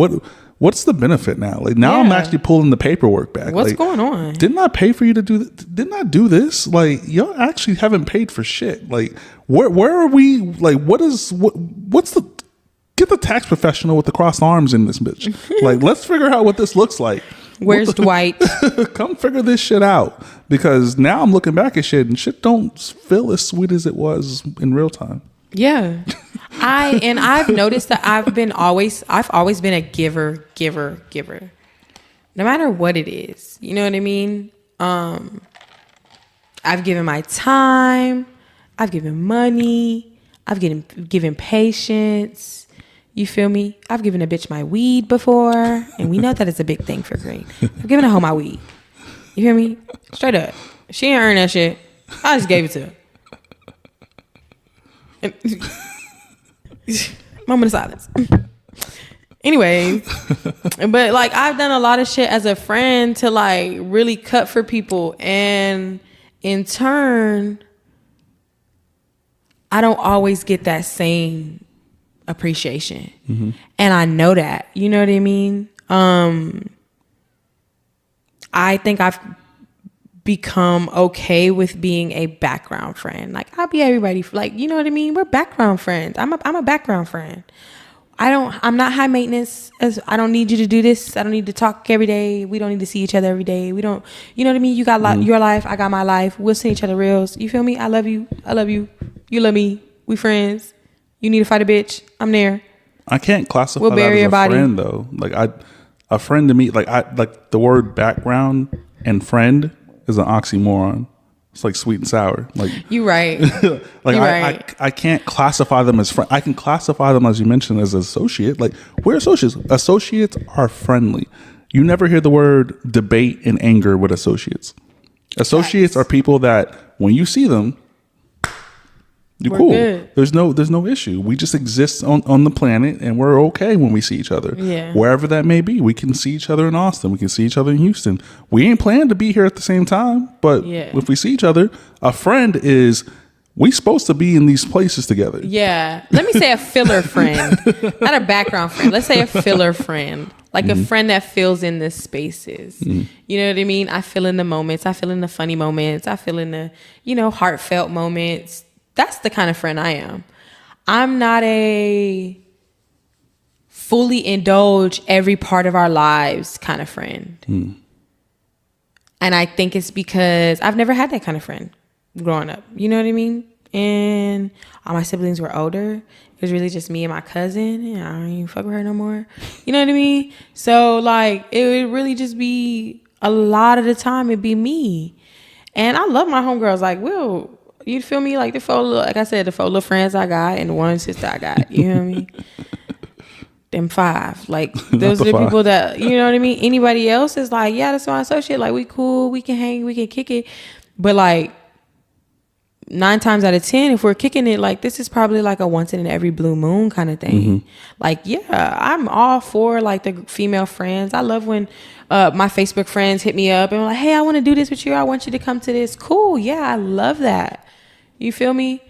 what's the benefit now? Like now I'm actually pulling the paperwork back. What's like, going on? Didn't I pay for you to do didn't I do this? Like y'all actually haven't paid for shit. Like where are we? Like what's the, get the tax professional with the crossed arms in this bitch. Like let's figure out what this looks like. Where's Dwight? Come figure this shit out, because now I'm looking back at shit and shit don't feel as sweet as it was in real time. Yeah. I've noticed that I've always been a giver. No matter what it is. You know what I mean? I've given my time, I've given money, I've given patience. You feel me? I've given a bitch my weed before, and we know that it's a big thing for Green. I've given a hoe my weed. You hear me? Straight up. She ain't earn that shit. I just gave it to her. Moment of silence. Anyway, but like I've done a lot of shit as a friend to like really cut for people, and in turn, I don't always get that same appreciation. Mm-hmm. And I know that. You know what I mean? I think I've become okay with being a background friend. Like I'll be everybody, like, you know what I mean? We're background friends. I'm a background friend. I'm not high maintenance. As I don't need you to do this. I don't need to talk every day. We don't need to see each other every day. We don't, you know what I mean? You got your life. I got my life. We'll send each other reels. You feel me? I love you. I love you. You love me. We friends. You need to fight a bitch. I'm there. I can't classify We'll that bury as your a body. friend though. A friend to me, like the word background and friend is an oxymoron. It's like sweet and sour. Like You right. like You I, right. I can't classify them as friend. I can classify them, as you mentioned, as associate. Like we're associates. Associates are friendly. You never hear the word debate and anger with associates. Associates are people that when you see them, you're We're cool. good. There's no issue. We just exist on the planet, and we're okay when we see each other. Yeah. Wherever that may be, we can see each other in Austin. We can see each other in Houston. We ain't planning to be here at the same time, but Yeah. if we see each other, a friend is we supposed to be in these places together. Yeah. Let me say a filler friend, not a background friend. Let's say a filler friend, like a friend that fills in the spaces. You know what I mean? I fill in the moments. I fill in the funny moments. I fill in the, heartfelt moments. That's the kind of friend I am. I'm not a fully indulge every part of our lives kind of friend. And I think it's because I've never had that kind of friend growing up. You know what I mean? And all my siblings were older. It was really just me and my cousin. And I don't even fuck with her no more. You know what I mean? So like it would really just be a lot of the time it'd be me. And I love my homegirls. Like, you feel me? Like the four little friends I got and the one sister I got. You know what I mean? Them 5. Like those are the 5. people that, you know what I mean? Anybody else is like, yeah, that's my associate. Like we cool, we can hang, we can kick it. But like 9 times out of 10, if we're kicking it, like this is probably like a once in every blue moon kind of thing. Like, yeah, I'm all for like the female friends. I love when my Facebook friends hit me up and like, hey, I want to do this with you. I want you to come to this. Cool. Yeah, I love that. You feel me?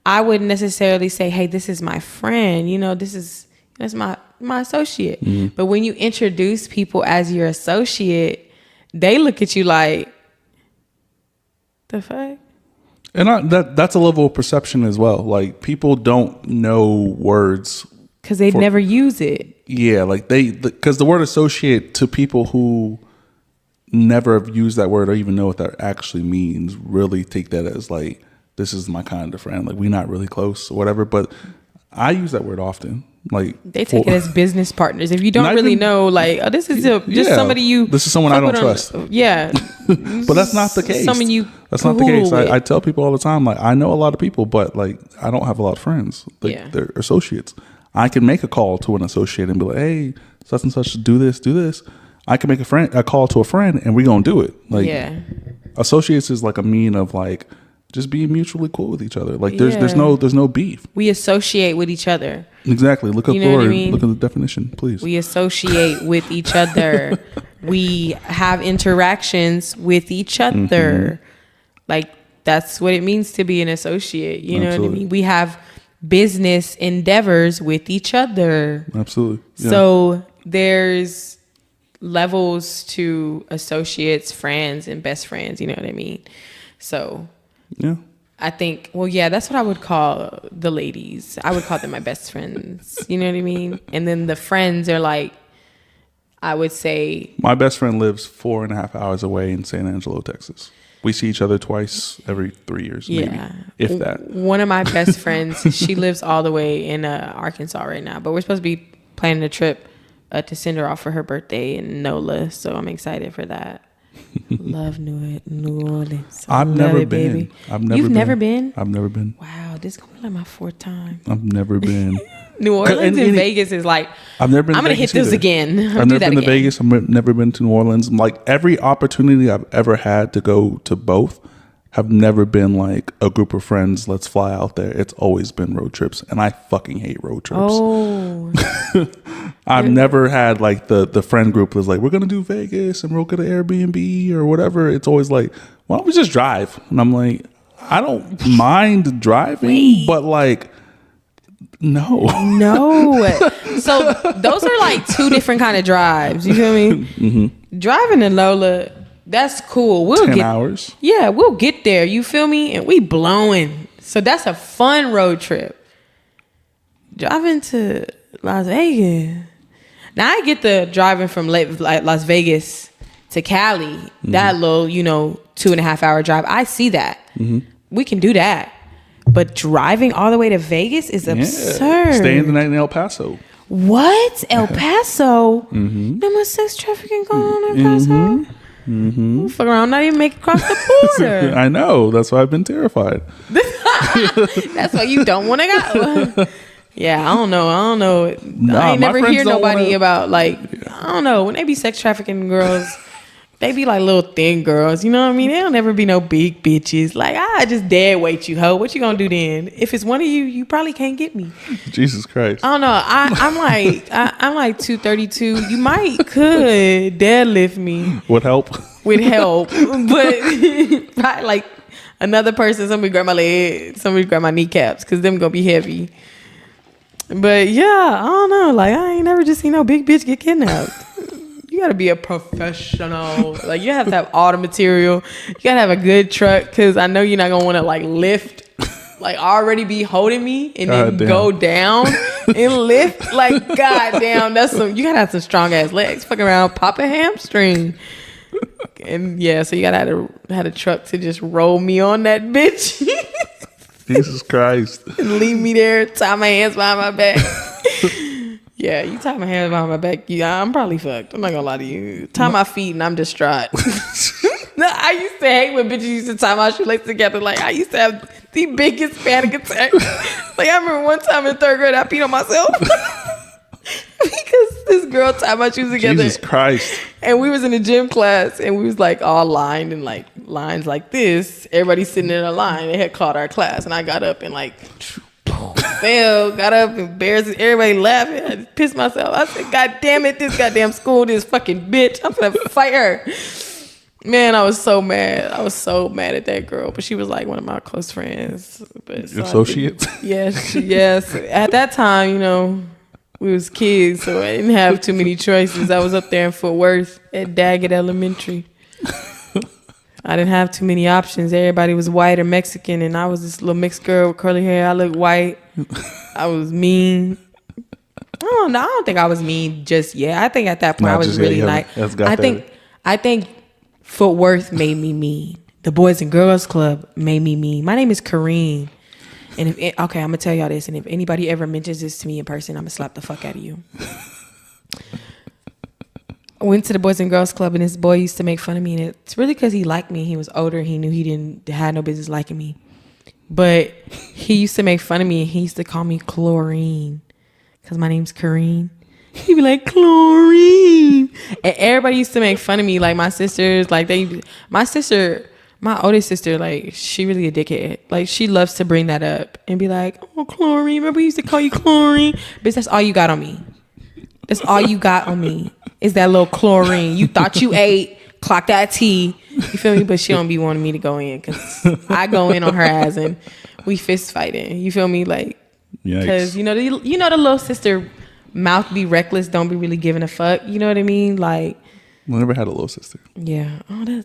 I wouldn't necessarily say, hey, this is my friend. That's my associate. But when you introduce people as your associate, they look at you like, the fuck? And that's a level of perception as well. Like people don't know words because they never use it. Yeah, like because the word associate to people who never have used that word or even know what that actually means really take that as like, this is my kind of friend. Like we're not really close or whatever. But I use that word often. Like they take it as business partners. If you don't really know, like, oh, this is just somebody you. This is someone I don't trust. Yeah, but that's not the case. Someone you. That's not the case. I tell people all the time, like I know a lot of people, but like I don't have a lot of friends. Like they're associates. I can make a call to an associate and be like, hey, such and such, do this. I can make a call to a friend and we're gonna do it. Like associates is like a mean of like just being mutually cool with each other. Like there's no beef. We associate with each other. Exactly. Look up the word. Look at the definition, please. We associate with each other. We have interactions with each other. Like that's what it means to be an associate. You know what I mean? We have business endeavors with each other. Absolutely. Yeah. So there's levels to associates, friends, and best friends. You know what I mean? So yeah. I think, that's what I would call the ladies. I would call them my best friends. You know what I mean? And then the friends are like, I would say. My best friend lives 4.5 hours away in San Angelo, Texas. We see each other twice every 3 years, maybe, if that. One of my best friends, she lives all the way in Arkansas right now. But we're supposed to be planning a trip to send her off for her birthday in NOLA. So I'm excited for that. Love New Orleans. I've never been. Baby. You've never been? I've never been. Wow, this is gonna be like my 4th time. I've never been. New Orleans and Vegas is like. I've never been. I'm gonna hit those again. I've never been to Vegas. I've never been to New Orleans. Like every opportunity I've ever had to go to both, have never been like a group of friends. Let's fly out there. It's always been road trips, and I fucking hate road trips. Oh. I've never had like the friend group that's like, we're gonna do Vegas and we'll get an Airbnb or whatever. It's always like, why don't we just drive? And I'm like, I don't mind driving, but like, no. So those are like 2 different kind of drives. You feel me? Driving to Lola, that's cool. We'll 10 hours. Yeah, we'll get there. You feel me? And we blowing. So that's a fun road trip. Driving to Las Vegas. Now I get the driving from Las Vegas to Cali, that little, 2.5 hour drive. I see that. We can do that. But driving all the way to Vegas is absurd. Staying the night in El Paso. What? El Paso? Mm-hmm. There was sex trafficking going on in El Paso? Mm-hmm. Fuck around, not even make it across the border. I know. That's why I've been terrified. That's why you don't want to go. Yeah, I don't know. Nah, I ain't never hear nobody about like, yeah. I don't know, when they be sex trafficking girls, they be like little thin girls, you know what I mean? They don't ever be no big bitches. Like, I just dead weight you, hoe. What you gonna do then? If it's one of you, you probably can't get me. Jesus Christ. I don't know. I'm like 232. You could deadlift me. Would help. With help. But probably like another person, somebody grab my leg, somebody grab my kneecaps, because them gonna be heavy. But yeah, I don't know. Like, I ain't never just seen no big bitch get kidnapped. You gotta be a professional. Like, you have to have all the material. You gotta have a good truck, because I know you're not gonna want to like lift, like already be holding me and then go down and lift. Like, goddamn, you gotta have some strong ass legs. Fuck around, pop a hamstring. And yeah, so you gotta have a truck to just roll me on that bitch. Jesus Christ. And leave me there, tie my hands behind my back. Yeah, you tie my hands behind my back, I'm probably fucked. I'm not gonna lie to you. Tie my feet and I'm distraught. No, I used to hate when bitches used to tie my shoelaces together. Like, I used to have the biggest panic attack. Like, I remember one time in 3rd grade, I peed on myself. Because this girl tied my shoes together. Jesus Christ. And we was in a gym class, and we was like all lined in like lines like this. Everybody sitting in a line. They had called our class, and I got up and like fell, got up, embarrassed, everybody laughing. I just pissed myself. I said, God damn it, this goddamn school, this fucking bitch. I'm gonna fight her. Man, I was so mad. I was so mad at that girl, but she was like one of my close friends. But so associates? Yes. At that time, you know, we was kids, so I didn't have too many choices. I was up there in Fort Worth at Daggett Elementary. I didn't have too many options. Everybody was white or Mexican, and I was this little mixed girl with curly hair. I looked white. I was mean. I don't think I was mean just yet. I think at that point I was really like. I think Fort Worth made me mean. The Boys and Girls Club made me mean. My name is Karene. And I'm gonna tell y'all this, and if anybody ever mentions this to me in person, I'm gonna slap the fuck out of you. I went to the Boys and Girls Club, and this boy used to make fun of me, and it's really because he liked me. He was older. He knew he had no business liking me, but he used to make fun of me, and he used to call me Chlorine because my name's Karene. He'd be like, Chlorine, and everybody used to make fun of me. Like my sisters, my oldest sister, like, she really a dickhead. Like, she loves to bring that up and be like, oh, Chlorine. Remember we used to call you Chlorine? Bitch, that's all you got on me. That's all you got on me is that little Chlorine. You thought you ate, clock that T. You feel me? But she don't be wanting me to go in because I go in on her ass and we fist fighting. You feel me? Like, because, you know, the little sister mouth be reckless, don't be really giving a fuck. You know what I mean? Like. I never had a little sister. Yeah. Oh,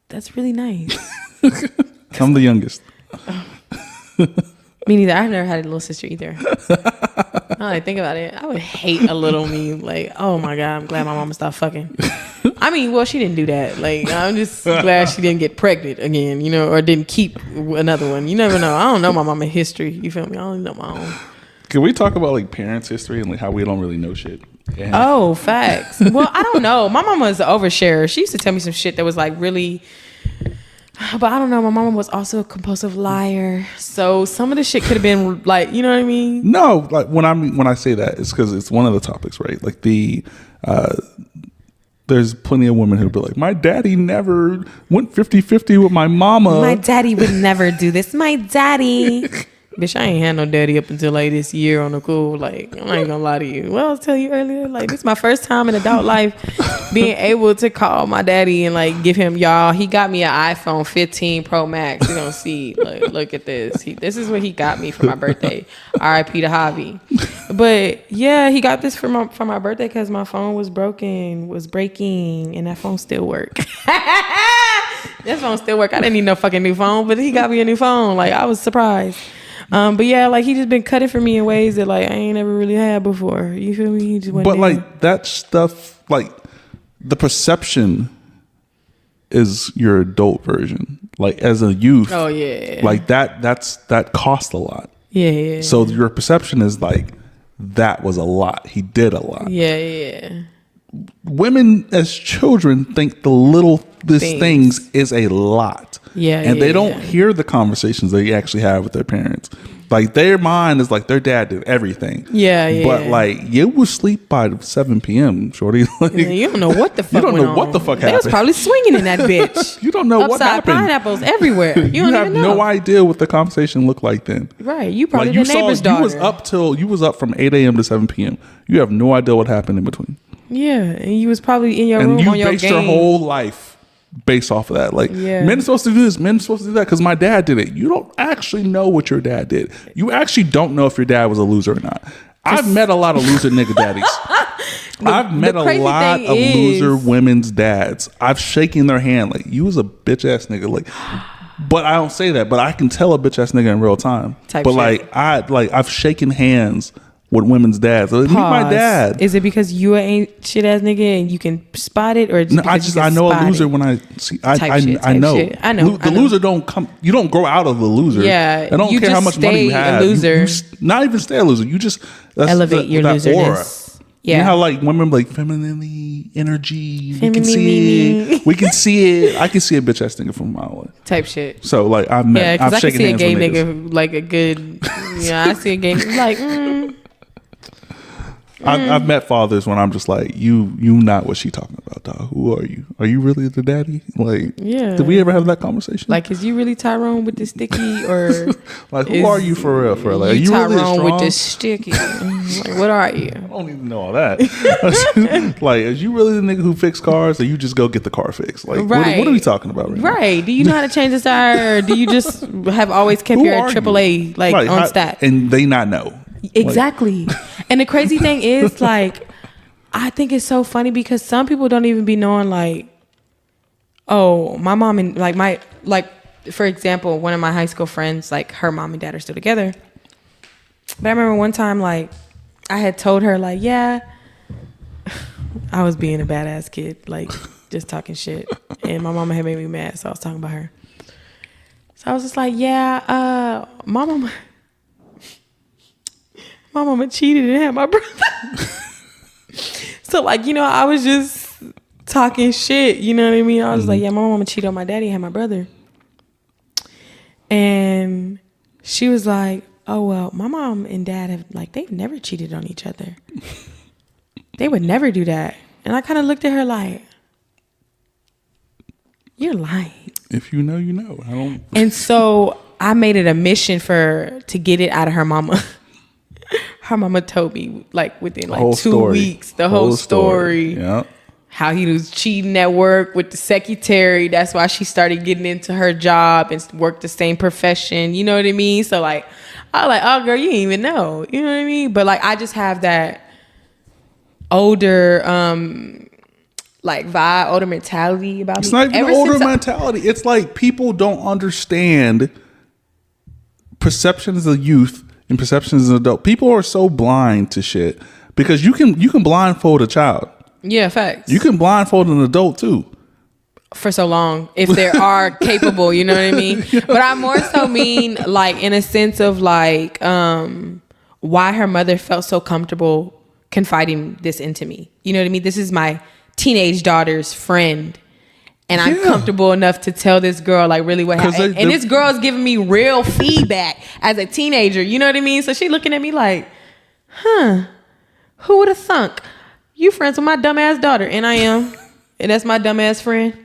that's really nice. I'm the youngest. Me neither. I've never had a little sister either. Now I think about it, I would hate a little me. Like, oh my God, I'm glad my mama stopped fucking. I mean, well, she didn't do that. Like, I'm just glad she didn't get pregnant again, you know, or didn't keep another one. You never know. I don't know my mama's history. You feel me? I only know my own. Can we talk about like parents' history and like how we don't really know shit? Yeah. Oh, facts. Well, I don't know. My mama was an oversharer. She used to tell me some shit that was like really, but I don't know. My mama was also a compulsive liar. So some of the shit could have been like, you know what I mean? No, like when I say that, it's because it's one of the topics, right? Like there's plenty of women who'll be like, my daddy never went 50-50 with my mama. My daddy would never do this. My daddy. Bitch, I ain't had no daddy up until like this year on the cool. Like, I'm not even gonna lie to you. Well, I was telling you earlier, like, this is my first time in adult life being able to call my daddy and like give him, y'all, he got me an iPhone 15 Pro Max. You gonna see, like, look at this. This is what he got me for my birthday. R.I.P. to Javi. But yeah, he got this for my birthday because my phone was breaking, and that phone still worked. That phone still work. I didn't need no fucking new phone, but he got me a new phone. Like, I was surprised. But yeah, like, he just been cutting for me in ways that like I ain't never really had before. You feel me? He just went. But down. Like that stuff, like the perception is your adult version. Like as a youth, oh yeah, like that costs a lot. Yeah. So your perception is like that was a lot. He did a lot. Yeah. Women as children think the littlest things is a lot. Yeah. And they don't hear the conversations they actually have with their parents. Like their mind is like their dad did everything. Yeah. But like you would sleep by 7 p.m. Shorty. Like, you don't know what the fuck. You don't know what the fuck happened. They was probably swinging in that bitch. You don't know what happened. Pineapples everywhere. You don't have even know. no idea what the conversation looked like then. Right. You probably like the neighbor's daughter. You was up from 8 a.m. to 7 p.m. You have no idea what happened in between. Yeah, and you was probably in your room on your game. And you based your whole life based off of that. Like, men are supposed to do this, men are supposed to do that because my dad did it. You don't actually know what your dad did. You actually don't know if your dad was a loser or not. I've met a lot of loser nigga daddies. I've met a lot of loser women's dads. I've shaken their hand like, you was a bitch ass nigga. Like, but I don't say that. But I can tell a bitch ass nigga in real time. I've shaken hands with women's dads. Like, meet my dad. Is it because you ain't shit ass nigga and you can spot it, or no? I know a loser when I see. I know. I know. The loser don't come. You don't grow out of the loser. Yeah. I don't care how much money you have. You not even stay a loser. You just elevate your loserness. Yeah. You know how like women like femininity, energy. We can see it. We can see it. I can see a bitch ass nigga from a mile away. Type shit. So like I've met. Yeah, because I can see a gay nigga niggas. like a good. Yeah, I see a gay nigga like. I've met fathers when I'm just like, you not what she talking about, dog. Who are you? Are you really the daddy? Like, did we ever have that conversation? Like, is you really Tyrone with the sticky, or like, who are you for real? For like, are you Tyrone really with the sticky? Like, what are you? I don't even know all that. Like, is you really the nigga who fix cars, or you just go get the car fixed? Like, what are we talking about right now? Do you know how to change the tire, or do you just have always kept your AAA like on stat? And they not know. Exactly. And the crazy thing is, like, I think it's so funny because some people don't even be knowing, like, oh, my mom and for example, one of my high school friends, like, her mom and dad are still together. But I remember one time, like, I had told her, like, yeah, I was being a badass kid, like, just talking shit. And my mama had made me mad, so I was talking about her. So I was just like, yeah, my mama cheated and had my brother. So, like, you know, I was just talking shit. You know what I mean? I was like, yeah, my mama cheated on my daddy and had my brother. And she was like, oh, well, my mom and dad have, like, they've never cheated on each other. They would never do that. And I kind of looked at her like, you're lying. If you know, you know. I don't. And so I made it a mission to get it out of her mama. Her mama told me, like, within like 2 weeks, the whole story. Yeah. How he was cheating at work with the secretary. That's why she started getting into her job and worked the same profession. You know what I mean? So, like, I was like, oh, girl, you didn't even know. You know what I mean? But, like, I just have that older, like, vibe, older mentality about me. It's not even older mentality. It's like people don't understand perceptions of youth and perceptions as an adult. People are so blind to shit because you can blindfold a child. Yeah, facts. You can blindfold an adult too. For so long, if they are capable, you know what I mean? But I more so mean, like, in a sense of, like, why her mother felt so comfortable confiding this into me. You know what I mean? This is my teenage daughter's friend. And I'm comfortable enough to tell this girl, like, really what happened. And this girl's giving me real feedback as a teenager. You know what I mean? So she looking at me like, who would have thunk? You friends with my dumbass daughter. And I am. And that's my dumbass friend.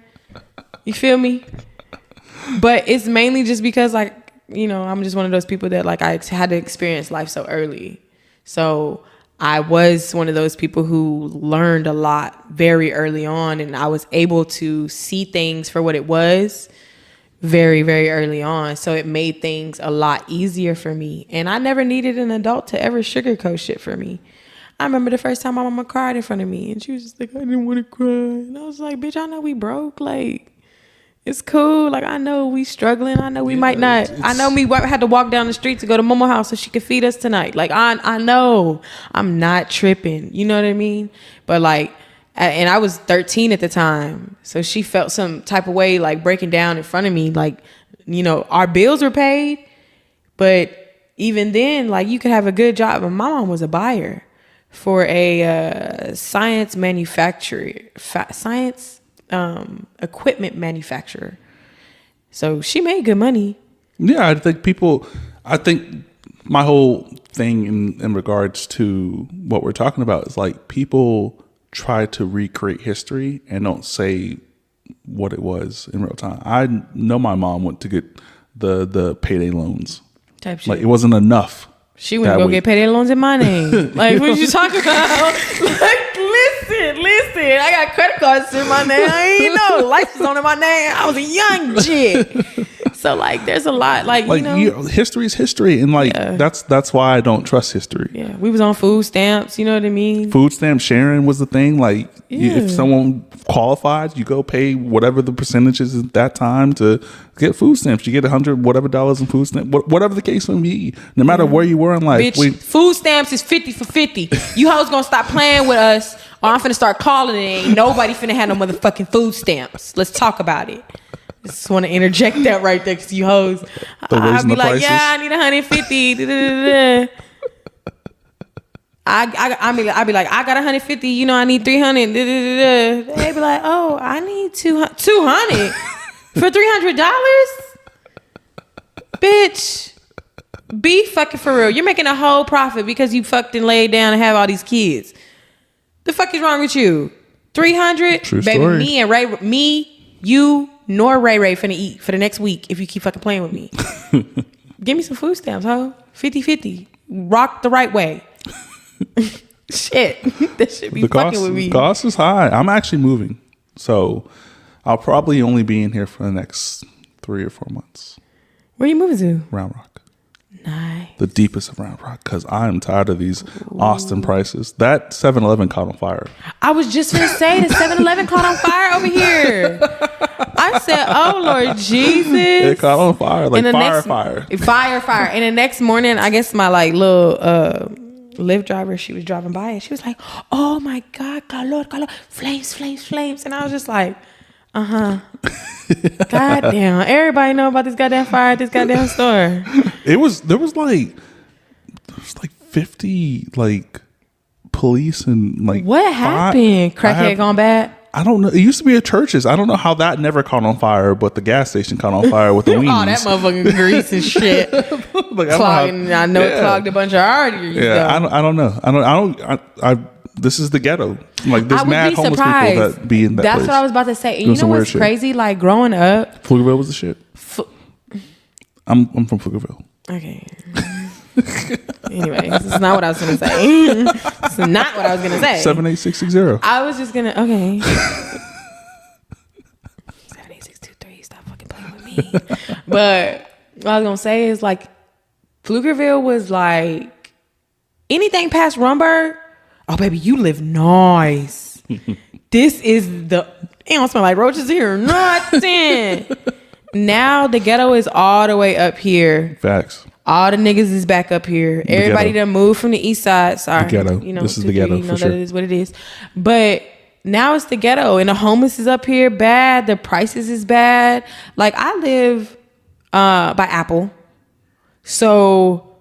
You feel me? But it's mainly just because, like, you know, I'm just one of those people that, like, I had to experience life so early. So I was one of those people who learned a lot very early on, and I was able to see things for what it was very, very early on. So it made things a lot easier for me. And I never needed an adult to ever sugarcoat shit for me. I remember the first time my mama cried in front of me, and she was just like, I didn't want to cry. And I was like, bitch, I know we broke. Like, it's cool. Like, I know we struggling. I know we might not. I know we had to walk down the street to go to Momo house so she could feed us tonight. Like, I know. I'm not tripping. You know what I mean? But, like, and I was 13 at the time. So she felt some type of way, like, breaking down in front of me. Like, you know, our bills were paid, but even then, like you could have a good job. But my mom was a buyer for a science equipment manufacturer. So she made good money. Yeah, I think my whole thing in regards to what we're talking about is like people try to recreate history and don't say what it was in real time. I know my mom went to get the payday loans. Type shit. Like it wasn't enough. She went to go get payday loans in my name. Like, what you talking about? Like, listen. I got credit cards in my name. I ain't know. License on in my name. I was a young chick. So, like, there's a lot. Like you know. History is history. And, like, that's why I don't trust history. Yeah. We was on food stamps. You know what I mean? Food stamp sharing was the thing. Like, if someone qualified, you go pay whatever the percentage is at that time to get food stamps. You get $100 whatever in food stamps, whatever the case may be. No matter where you were in life. Bitch, food stamps is 50 for 50. You hoes gonna stop playing with us, or I'm finna start calling it. Ain't nobody finna have no motherfucking food stamps. Let's talk about it. Just want to interject that right there, because you hoes. I'll be like, yeah, I need 150. I'll be like, I got 150. You know, I need 300. They be like, oh, I need 200 for $300. Bitch, be fucking for real. You're making a whole profit because you fucked and laid down and have all these kids. The fuck is wrong with you? 300, True baby. Story. You nor Ray finna eat for the next week if you keep fucking playing with me. Give me some food stamps, ho. 50-50. Rock the right way. Shit. That shit be fucking with me. The cost is high. I'm actually moving. So I'll probably only be in here for the next 3 or 4 months. Where you moving to? Round Rock. Nice. The deepest of Round Rock, because I am tired of these Austin prices. That 7-Eleven caught on fire. I was just gonna say the 7-Eleven caught on fire over here. I said, "Oh Lord Jesus!" It caught on fire, like fire. And the next morning, I guess my like little Lyft driver, she was driving by and she was like, "Oh my God, calor, flames!" And I was just like, Goddamn, everybody know about this goddamn fire at this goddamn store. There was like 50 like police and like what happened? Crackhead gone bad? I don't know. It used to be at churches. I don't know how that never caught on fire, but the gas station caught on fire with the wings. Oh, that motherfucking grease and shit. Like, I know it clogged a bunch of arteries. Yeah, I don't know. This is the ghetto. Like there's mad homeless people that be in that That's place. what I was about to say. And you know what's crazy? Like growing up, Pflugerville was the shit. I'm from Pflugerville. Okay. Anyway, this is not what I was gonna say. This is not what I was gonna say. 78660. I was just gonna 78623. Stop fucking playing with me. But what I was gonna say is like Pflugerville was like anything past Rumberg. Oh baby, you live nice. This is it don't smell like roaches here. Nothing. Now the ghetto is all the way up here. Facts. All the niggas is back up here. Everybody done moved from the east side. Sorry. The ghetto. You know, this is the ghetto for sure. That is what it is. But now it's the ghetto. And the homeless is up here bad. The prices is bad. Like I live by Apple. So.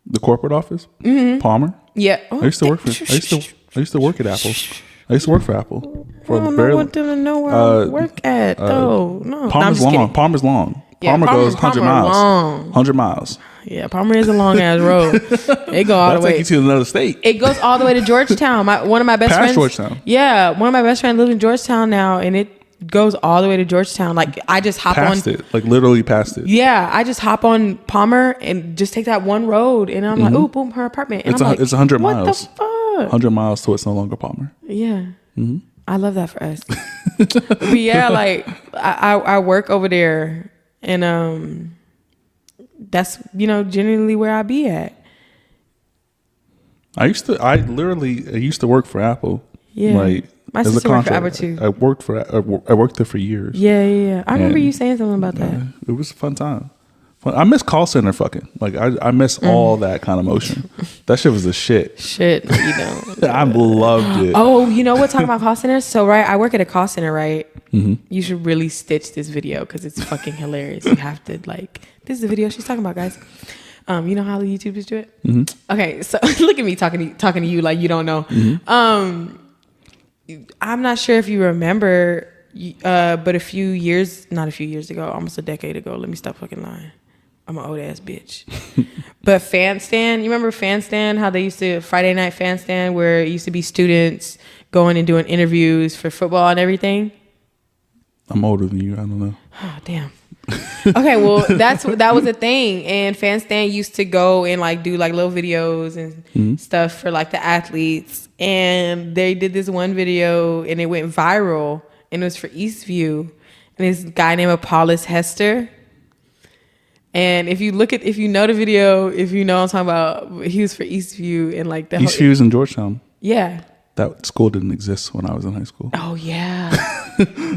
The corporate office? Mm-hmm. Palmer? Yeah. I used to work at Apple. I used to work for Apple. I don't want them to know where I work at. No. Palmer's long. Palmer's long. Yeah, Palmer goes 100 miles. Long. 100 miles. Yeah, Palmer is a long ass road. It go all the way. Take you to another state. It goes all the way to Georgetown. One of my best friends. Georgetown. Yeah, one of my best friends lives in Georgetown now, and it goes all the way to Georgetown. Like I just hop past it, like literally past it. Yeah, I just hop on Palmer and just take that one road, and I'm like, ooh, boom, her apartment. And it's 100 miles. What the fuck? 100 miles till it's no longer Palmer. Yeah. Mm-hmm. I love that for us. But yeah, like I work over there, and that's generally where I be at. I used to work for Apple. Yeah, like my sister worked for Apple too. I worked there for years. Yeah. I remember you saying something about that. It was a fun time. I miss call center fucking. Like I miss all that kind of motion. That shit was the shit. Shit, no, you don't. I loved it. Oh, you know what? Talking about call centers. So right, I work at a call center, right? Mm-hmm. You should really stitch this video because it's fucking hilarious. You have to this is the video she's talking about, guys. You know how the YouTubers do it? Okay, so look at me talking to you like you don't know. I'm not sure if you remember, but not a few years ago, almost a decade ago. Let me stop fucking lying. I'm an old ass bitch. But Fan Stand, you remember Fan Stand? How they used to Friday night Fan Stand, where it used to be students going and doing interviews for football and everything. I'm older than you. I don't know. Oh damn. Okay, well that was a thing, and Fan Stand used to go and like do like little videos and stuff for like the athletes, and they did this one video and it went viral, and it was for Eastview, and this guy named Apollos Hester. And if you know the video, if you know what I'm talking about, he was for Eastview and like the Eastview's in Georgetown. Yeah. That school didn't exist when I was in high school. Oh yeah.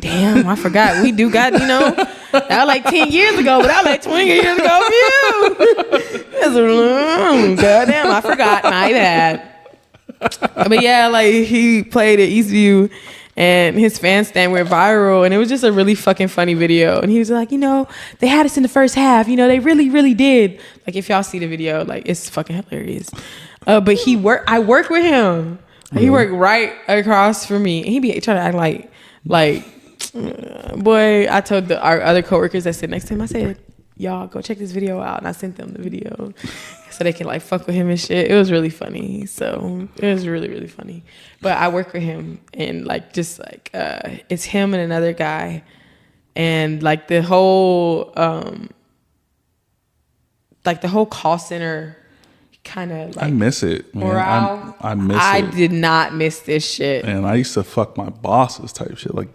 Damn, I forgot. We do got, that was like 10 years ago, but that was like 20 years ago for you. Goddamn, I forgot. My bad. But yeah, like he played at Eastview and his Fan Stand went viral, and it was just a really fucking funny video. And he was like, they had us in the first half. They really, really did. Like if y'all see the video, like it's fucking hilarious. But I work with him. He worked right across from me, and he be trying to act like, boy. I told our other coworkers that sit next to him, I said, y'all go check this video out, and I sent them the video so they can like fuck with him and shit. It was really funny. So it was really, really funny. But I work with him, and like just like it's him and another guy, and like the whole call center. Kind of like I miss it, man. Morale. I miss it. I did not miss this shit. And I used to fuck my bosses type shit. Like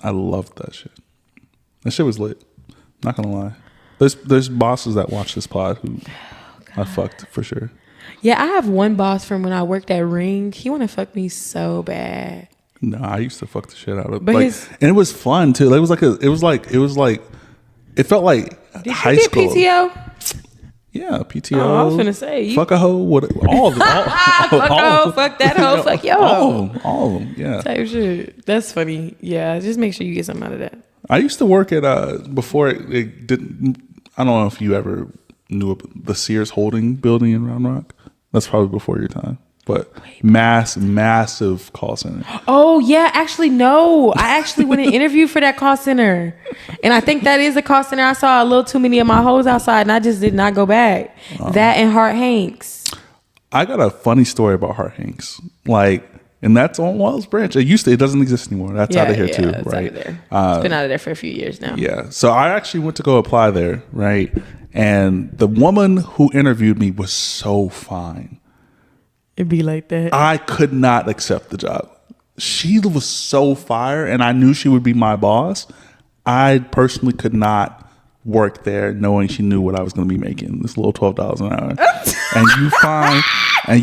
I loved that shit. That shit was lit. Not gonna lie. There's bosses that watch this pod who I fucked for sure. Yeah, I have one boss from when I worked at Ring. He want to fuck me so bad. No, I used to fuck the shit out of. But and it was fun too. Like, it felt like did high you get school. PTO? Yeah, PTO. Oh, I was gonna say fuck a hoe. What? All of them. Fuck a hoe. Fuck that hoe. Fuck yo. All of them. Yeah. Type shit. That's funny. Yeah. Just make sure you get something out of that. I used to work at before it didn't. I don't know if you ever knew the Sears Holding building in Round Rock. That's probably before your time. But massive call center. Oh yeah, actually no. I actually went and interviewed for that call center, and I think that is a call center. I saw a little too many of my hoes outside, and I just did not go back. That and Hart Hanks. I got a funny story about Hart Hanks, and that's on Wells Branch. It doesn't exist anymore. That's out of here too, right? Out of there. It's been out of there for a few years now. Yeah. So I actually went to go apply there, right? And the woman who interviewed me was so fine. It'd be like that. I could not accept the job. She was so fire, and I knew she would be my boss. I personally could not work there knowing she knew what I was going to be making, this little $12 an hour. and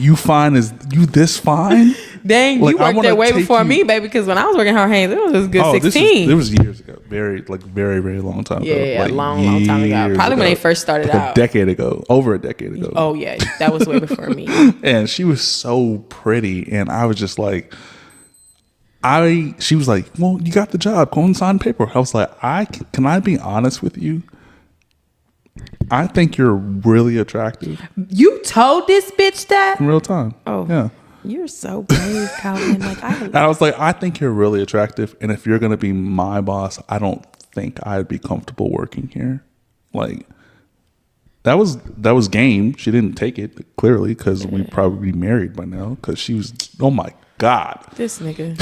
you fine as you this fine? Dang, you worked there way before me, baby, because when I was working at Hart Hanks, it was a good 16. It was years ago. Very, very long time ago. Yeah, long time ago. Probably when they first started out. Over a decade ago. Oh, yeah. That was way before me. And she was so pretty. And I was just like, she was like, well, you got the job. Go and sign paper. I was like, can I be honest with you? I think you're really attractive. You told this bitch that? In real time. Oh. Yeah. You're so brave, Calvin. And I was like, I think you're really attractive, and if you're gonna be my boss, I don't think I'd be comfortable working here. Like, that was game. She didn't take it clearly because we'd probably be married by now. Because she was, oh my god, this nigga.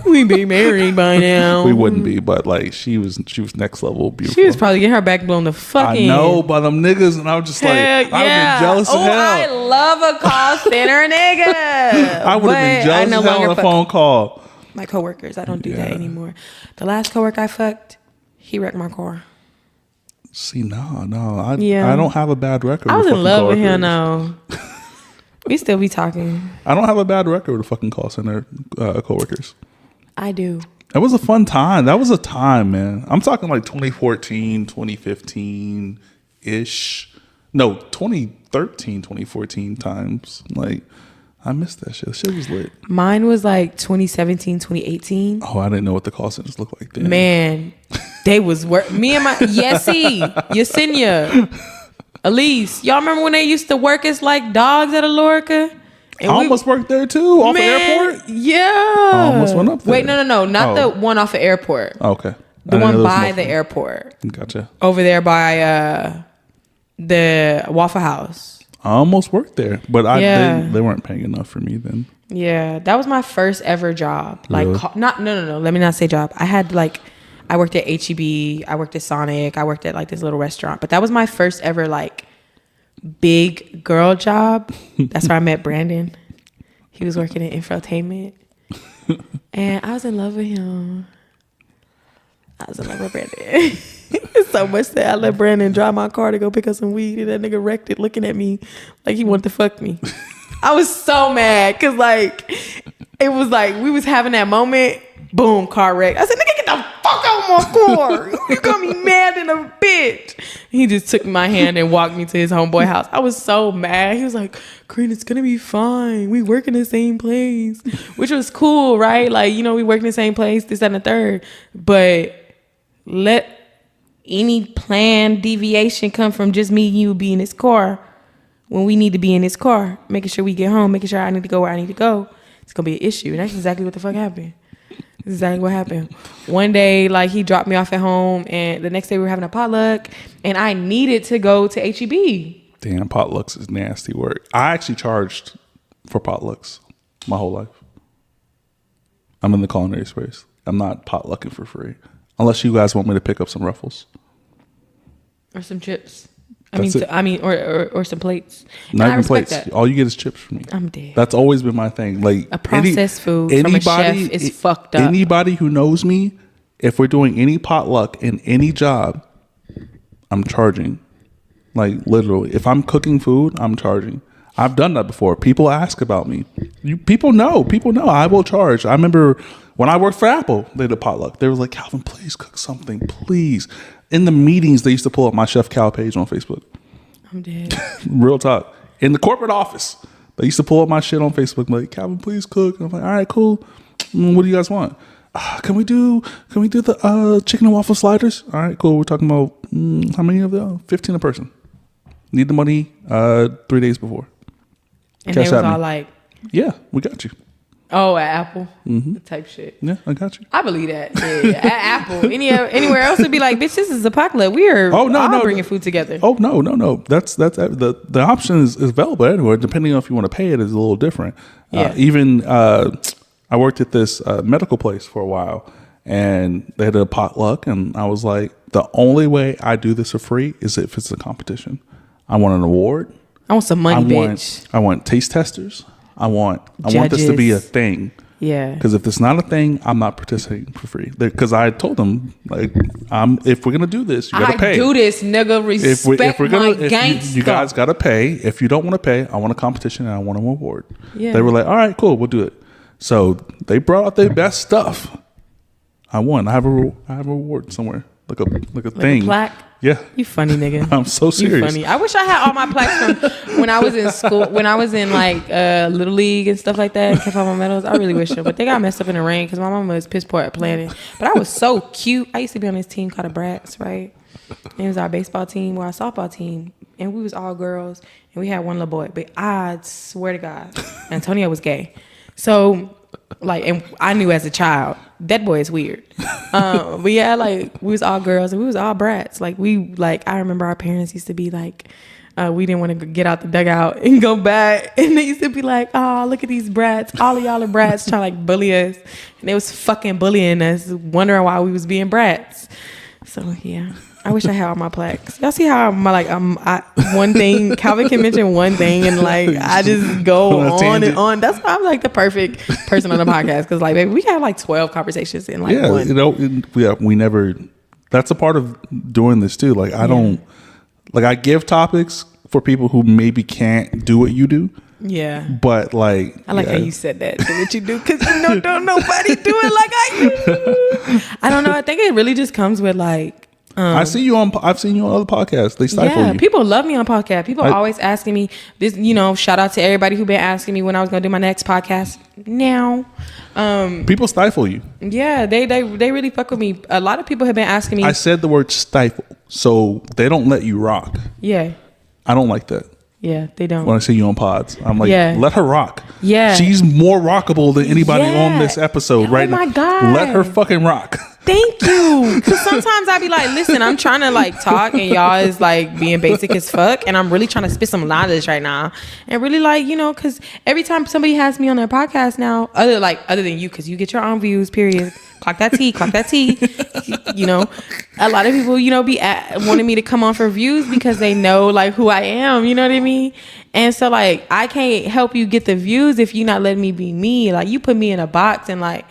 We'd be married by now. We wouldn't be, but like she was next level beautiful. She was probably getting her back blown the fuck in. I know, by them niggas, and I was just like, I would have been jealous as hell. I love a call center nigga. I would have been jealous as hell on a phone call. My coworkers, I don't do that anymore. The last coworker I fucked, he wrecked my car. See, no, I don't have a bad record. I was in love with him, though. We still be talking. I don't have a bad record with fucking call center coworkers. I do. That was a fun time. That was a time, man. I'm talking like 2014, 2015-ish. No, 2013, 2014 times. Like, I missed that shit. Shit was lit. Mine was like 2017, 2018. Oh, I didn't know what the call centers looked like then. Man, they was me and my Yesenia. Elise, y'all remember when they used to work us like dogs at Alorica? I almost worked there too, off the airport. Yeah. I almost went up there. Wait, no, not the one off the airport. Okay. The one by the airport. Gotcha. Over there by the Waffle House. I almost worked there, but they weren't paying enough for me then. Yeah, that was my first ever job. Like, Really? No. Let me not say job. I had like, I worked at HEB. I worked at Sonic. I worked at like this little restaurant. But that was my first ever like big girl job. That's where I met Brandon. He was working in infotainment, and I was in love with him. I was in love with Brandon. So much that I let Brandon drive my car to go pick up some weed, and that nigga wrecked it, looking at me like he wanted to fuck me. I was so mad because like it was like we was having that moment. Boom, car wreck. I said, nigga, get the fuck out of my car. You got me mad in a bitch. He just took my hand and walked me to his homeboy house. I was so mad. He was like, Karene, it's gonna be fine. We work in the same place, which was cool, right? Like, you know, we work in the same place, this, that, and the third. But let any planned deviation come from just me and you be in this car when we need to be in this car, making sure we get home, making sure I need to go where I need to go. It's gonna be an issue. And that's exactly what the fuck happened. That's exactly what happened. One day, like, he dropped me off at home, and the next day we were having a potluck, and I needed to go to HEB. Damn, potlucks is nasty work. I actually charged for potlucks my whole life. I'm in the culinary space. I'm not potlucking for free. Unless you guys want me to pick up some Ruffles. Or some chips. Or or some plates. Not even plates. That. All you get is chips from me. I'm dead. That's always been my thing. Like a processed food from a chef is fucked up. Anybody who knows me, if we're doing any potluck in any job, I'm charging. Like, literally. If I'm cooking food, I'm charging. I've done that before. People ask about me. People know. I will charge. I remember when I worked for Apple, they did a potluck. They were like, Calvin, please cook something, please. In the meetings, they used to pull up my Chef Cal page on Facebook. I'm dead. Real talk. In the corporate office, they used to pull up my shit on Facebook. Like, Calvin, please cook. And I'm like, all right, cool. What do you guys want? Can we do the chicken and waffle sliders? All right, cool. We're talking about how many of them? 15 a person. Need the money 3 days before. And they was all like, yeah, we got you. Oh, at Apple? Type shit. Yeah, I got you. I believe that. Yeah. At Apple. Anywhere else would be like, bitch, this is apocalypse. We are all bringing food together. Oh, no. That's the option is available anywhere. Depending on if you want to pay it is a little different. Yeah. I worked at this medical place for a while, and they had a potluck, and I was like, the only way I do this for free is if it's a competition. I want an award. I want some money, bitch. I want taste testers. I want this to be a thing. Yeah. Because if it's not a thing, I'm not participating for free. Because I told them, like, if we're gonna do this, you gotta pay. I do this, nigga. Respect my gangster. You guys gotta pay. If you don't want to pay, I want a competition and I want an award. Yeah. They were like, all right, cool, we'll do it. So they brought out their best stuff. I won. I have a reward somewhere, like a thing. A plaque. Yeah. You funny nigga. I'm so serious. You funny. I wish I had all my plaques from when I was in school, when I was in like Little League and stuff like that, and kept all my medals. I really wish so. But they got messed up in the rain because my mama was piss poor at planning. But I was so cute. I used to be on this team called the Brats, right? And it was our baseball team or our softball team. And we was all girls. And we had one little boy. But I swear to God, Antonio was gay. So, like, and I knew as a child, that boy is weird. But yeah, like, we was all girls and we was all brats. Like, I remember our parents used to be like, we didn't want to get out the dugout and go back. And they used to be like, oh, look at these brats. All of y'all are brats trying to like bully us. And they was fucking bullying us, wondering why we was being brats. So yeah. I wish I had all my plaques. Y'all see how one thing, Calvin can mention one thing and like I just go on and on. That's why I'm like the perfect person on the podcast because like baby, we have like 12 conversations in like one. You know, we never. That's a part of doing this too. Like I don't like I give topics for people who maybe can't do what you do. Yeah, but like I like how you said that. Do what you do because don't nobody do it like I do. I don't know. I think it really just comes with like. I've seen you on other podcasts. They stifle you. People love me on podcasts. People are always asking me this. You know, shout out to everybody who been asking me when I was gonna do my next podcast. Now, people stifle you. Yeah, they really fuck with me. A lot of people have been asking me. I said the word stifle, so they don't let you rock. Yeah. I don't like that. Yeah, they don't. When I see you on pods, I'm like, Yeah. let her rock. Yeah. She's more rockable than anybody Yeah. on this episode right now. Oh my God. Let her fucking rock. Thank you. Because sometimes I be like, listen, I'm trying to like talk and y'all is like being basic as fuck. And I'm really trying to spit some knowledge right now. And really like, you know, because every time somebody has me on their podcast now, other than you, because you get your own views, period. Clock that T. You know, a lot of people, you know, wanting me to come on for views because they know like who I am. You know what I mean? And so like, I can't help you get the views if you not letting me be me. Like you put me in a box and like,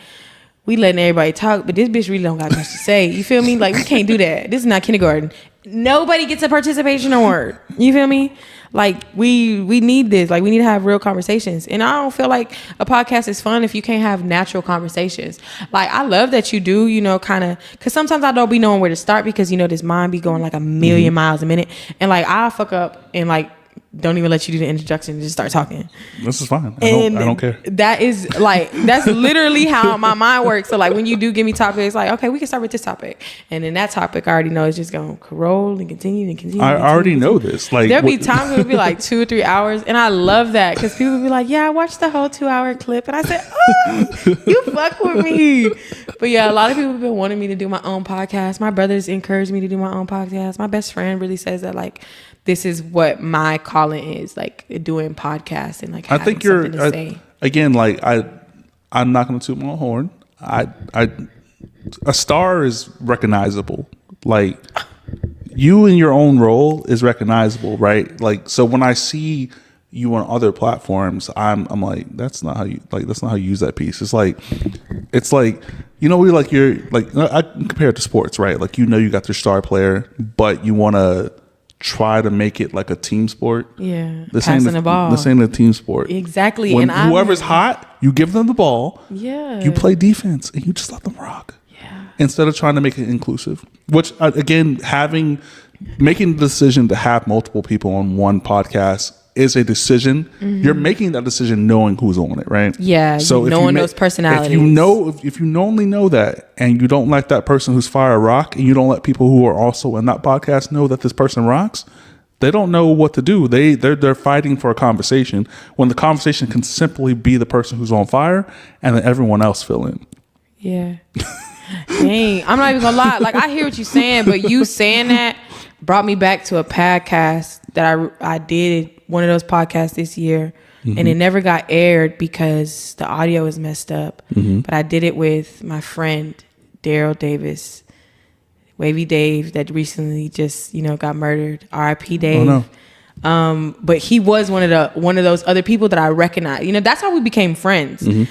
we letting everybody talk, but this bitch really don't got much to say. You feel me? Like we can't do that. This is not kindergarten. Nobody gets a participation award. You feel me? Like we need this. Like we need to have real conversations. And I don't feel like a podcast is fun if you can't have natural conversations. Like I love that you do, you know, kind of, because sometimes I don't be knowing where to start because, you know, this mind be going like a million miles a minute. And like I'll fuck up and like don't even let you do the introduction and just start talking. This is fine. I don't care. That is like, that's literally how my mind works. So like when you do give me topics, like, okay, we can start with this topic. And then that topic I already know is just going to roll and continue and continue. I already know this. Like there'll be times where it'll be like 2 or 3 hours. And I love that because people will be like, yeah, I watched the whole 2-hour clip. And I said, oh, you fuck with me. But yeah, a lot of people have been wanting me to do my own podcast. My brothers encouraged me to do my own podcast. My best friend really says that like, this is what my calling is, like doing podcasts and like. I think you're again, like I'm not going to toot my own horn. A star is recognizable. Like you in your own role is recognizable, right? Like so when I see you on other platforms, I'm like that's not how you use that piece. It's like you know you're like I compare it to sports, right? Like you know you got your star player, but you want to try to make it like a team sport. Yeah, passing the ball. This ain't a team sport. Exactly. When whoever's hot, you give them the ball. Yeah. You play defense and you just let them rock. Yeah. Instead of trying to make it inclusive, which again, making the decision to have multiple people on one podcast is a decision. Mm-hmm. You're making that decision knowing who's on it, right? Yeah. So knowing those personalities. If you only know that and you don't let that person who's fire rock and you don't let people who are also in that podcast know that this person rocks, they don't know what to do. They're fighting for a conversation when the conversation can simply be the person who's on fire and then everyone else fill in. Yeah. Dang. I'm not even gonna lie. Like I hear what you're saying, but you saying that brought me back to a podcast that I did one of those podcasts this year, and it never got aired because the audio was messed up. But I did it with my friend Daryl Davis, Wavy Dave, that recently just got murdered. R.I.P. Dave. Oh, no. But he was one of those other people that I recognize. That's how we became friends through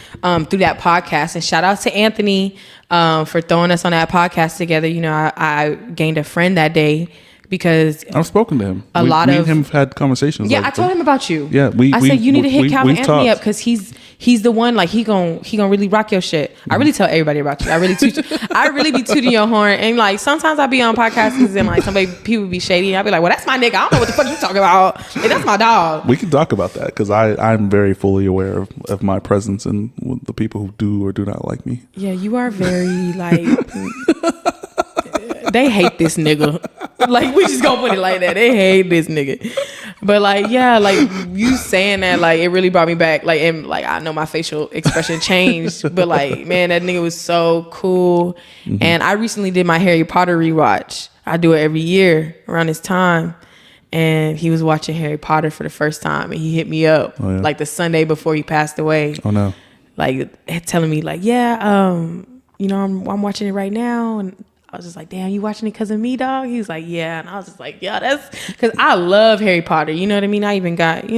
that podcast. And shout out to Anthony for throwing us on that podcast together. I gained a friend that day. Because I've spoken to him. Me and him have had conversations. Yeah, I told him about you. Yeah, I said you need to hit Calvin Anthony up because he's the one. Like he gonna really rock your shit. I really tell everybody about you. I really be tooting your horn. And like sometimes I be on podcasts and like people be shady. And I be like, well, that's my nigga. I don't know what the fuck you talking about. Like, that's my dog. We can talk about that because I'm very fully aware of my presence and the people who do or do not like me. Yeah, you are very like. They hate this nigga. Like, we just gonna put it like that. They hate this nigga. But like, yeah, like you saying that, like it really brought me back. Like, and like I know my facial expression changed, but like, man, that nigga was so cool. And I recently did my Harry Potter rewatch. I do it every year around this time. And he was watching Harry Potter for the first time, and he hit me up like the Sunday before he passed away. Oh no! Like telling me like, yeah, I'm watching it right now, and I was just like, damn, you watching it because of me, dog? He was like, yeah. And I was just like, yeah, that's because I love Harry Potter. You know what I mean? I even got,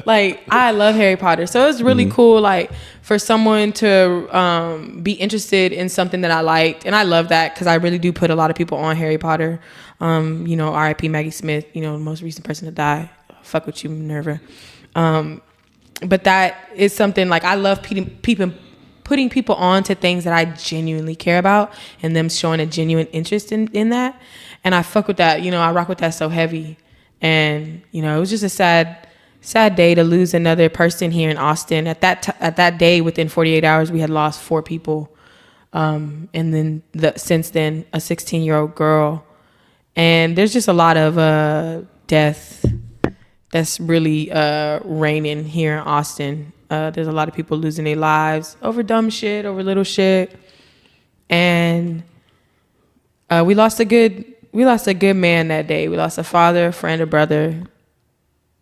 like, I love Harry Potter. So it's really cool, like, for someone to be interested in something that I liked. And I love that because I really do put a lot of people on Harry Potter. R.I.P. Maggie Smith, the most recent person to die. Fuck with you, Minerva. But that is something, like, I love putting people on to things that I genuinely care about and them showing a genuine interest in that. And I fuck with that. I rock with that so heavy. And, it was just a sad day to lose another person here in Austin. At that day, within 48 hours, we had lost 4 people. And then since then, a 16-year-old girl. And there's just a lot of death that's really reigning here in Austin. There's a lot of people losing their lives over dumb shit, over little shit. And we lost a good man that day. We lost a father, a friend, a brother.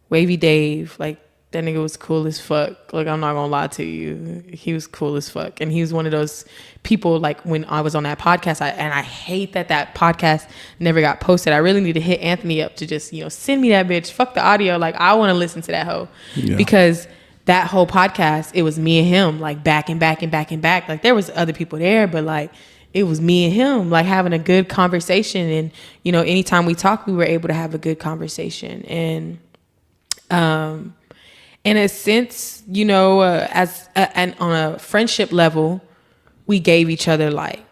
Wavy Dave, like, that nigga was cool as fuck. Like, I'm not gonna lie to you. He was cool as fuck. And he was one of those people, like, when I was on that podcast, I hate that podcast never got posted. I really need to hit Anthony up to just, send me that bitch. Fuck the audio. Like, I want to listen to that hoe. Yeah. Because that whole podcast, it was me and him, like, back and back and back and back. Like, there was other people there, but, like, it was me and him, like, having a good conversation. And, anytime we talked, we were able to have a good conversation. And, in a sense, and on a friendship level, we gave each other, like,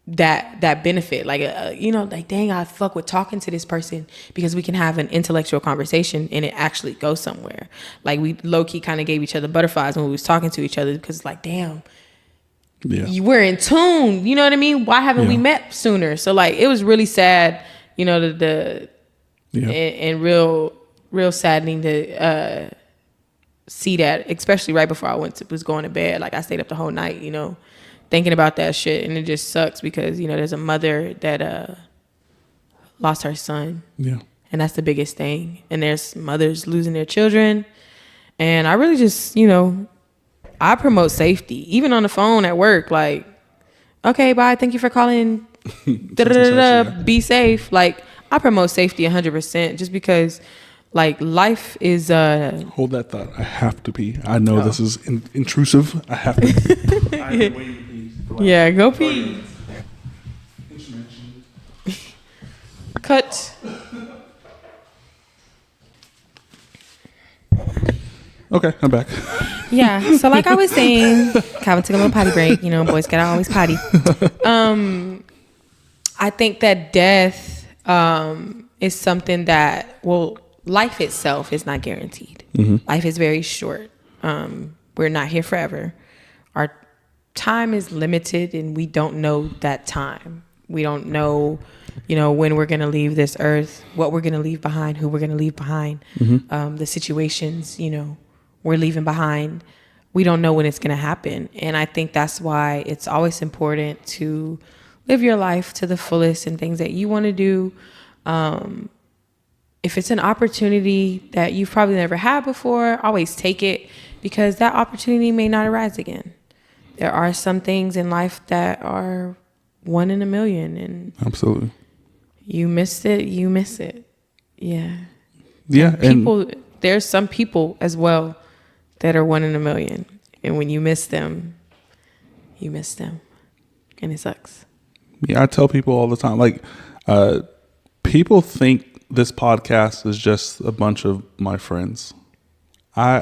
that benefit, like, like, dang, I fuck with talking to this person because we can have an intellectual conversation and it actually goes somewhere. Like, we low key kind of gave each other butterflies when we was talking to each other because, like, damn, we're in tune. You know what I mean? Why haven't we met sooner? So, like, it was really sad, and real saddening to see that, especially right before I was going to bed. Like, I stayed up the whole night, thinking about that shit, and it just sucks because there's a mother that lost her son, and that's the biggest thing. And there's mothers losing their children, and I really just I promote safety, even on the phone at work. Like, okay, bye, thank you for calling. Be safe. Like, I promote safety 100%, just because. Like, life is hold that thought. I have to pee. I know this is intrusive. I have to pee. I've been waiting to pee. Yeah, go pee. Cut. Okay, I'm back. Yeah, so like I was saying, Calvin took a little potty break. Boys gotta always potty. I think that death is something that, life itself is not guaranteed. Mm-hmm. Life is very short. We're not here forever. Our time is limited, and we don't know that time. We don't know, when we're going to leave this earth, what we're going to leave behind, who we're going to leave behind, the situations, we're leaving behind. We don't know when it's going to happen. And I think that's why it's always important to live your life to the fullest and things that you want to do. If it's an opportunity that you've probably never had before, always take it, because that opportunity may not arise again. There are some things in life that are 1 in a million, and absolutely, you missed it, you miss it. Yeah. Yeah. There's some people as well that are 1 in a million. And when you miss them, you miss them. And it sucks. Yeah, I tell people all the time, like, people think this podcast is just a bunch of my friends. I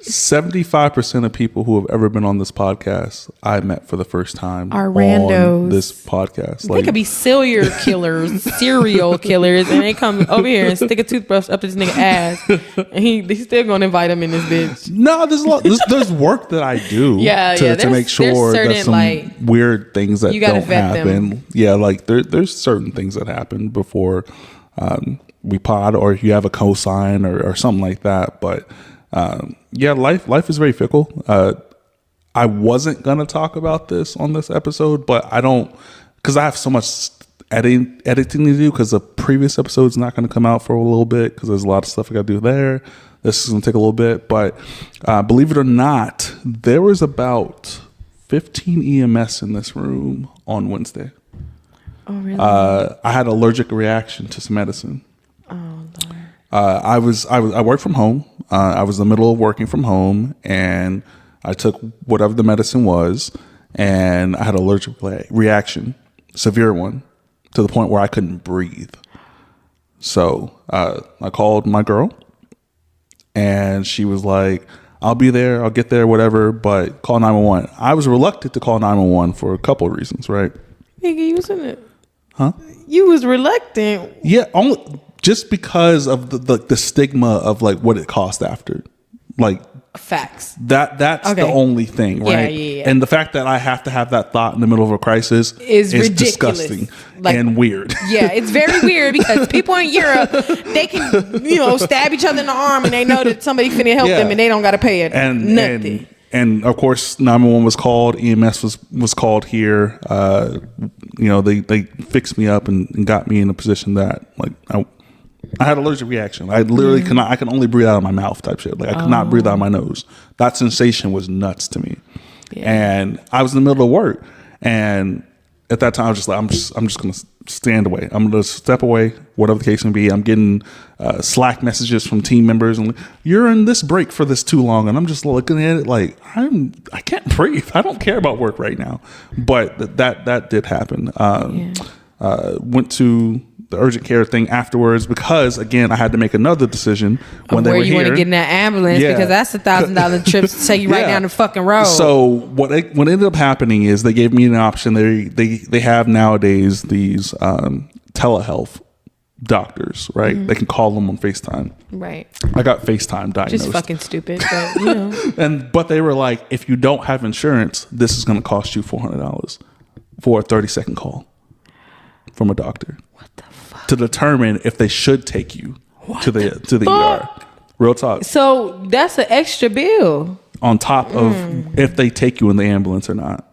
75% of people who have ever been on this podcast I met for the first time are randos. This podcast. They could be serial killers, and they come over here and stick a toothbrush up this nigga ass, and he's still gonna invite him in this bitch. No, there's work that I do to make sure that some weird things that don't happen. Them. Yeah, like there's certain things that happen before we pod, or if you have a cosign or something like that. But life is very fickle. I wasn't gonna talk about this on this episode, but I don't, because I have so much editing to do, because the previous episode's not gonna come out for a little bit because there's a lot of stuff I gotta do there. This is gonna take a little bit, but believe it or not, there was about 15 EMS in this room on Wednesday. Oh, really? I had an allergic reaction to some medicine. Oh, Lord. I worked from home. I was in the middle of working from home, and I took whatever the medicine was, and I had an allergic reaction, severe one, to the point where I couldn't breathe. So I called my girl, and she was like, I'll be there, I'll get there, whatever, but call 911. I was reluctant to call 911 for a couple of reasons, right? Nigga, you was in it. Huh? You was reluctant. Yeah, only just because of the stigma of like what it cost after. Like, Facts. That's the only thing, right? Yeah. And the fact that I have to have that thought in the middle of a crisis is disgusting and weird. Yeah, it's very weird because people in Europe, they can, stab each other in the arm and they know that somebody finna help them and they don't got to pay it. Nothing. And of course, 911 was called. EMS was called here. They fixed me up and got me in a position that I had an allergic reaction. I literally cannot. I can only breathe out of my mouth type shit. I could not breathe out of my nose. That sensation was nuts to me. Yeah. And I was in the middle of work, and at that time I was just like, I'm just gonna stand away. I'm gonna step away, whatever the case may be. I'm getting Slack messages from team members, and you're in this break for this too long, and I'm just looking at it like I can't breathe. I don't care about work right now. But that did happen. Went to the urgent care thing afterwards because again I had to make another decision when they were here. Where you want to get in that ambulance because that's $1,000 trips to take you right down the fucking road. So what ended up happening is they gave me an option. They have nowadays these telehealth doctors, right? They can call them on FaceTime. Right. I got FaceTime diagnosed. Just fucking stupid, but but they were like, if you don't have insurance, this is going to cost you $400 for a 30-second call from a doctor. What the fuck? To determine if they should take you to the ER. Real talk. So that's an extra bill on top of if they take you in the ambulance or not.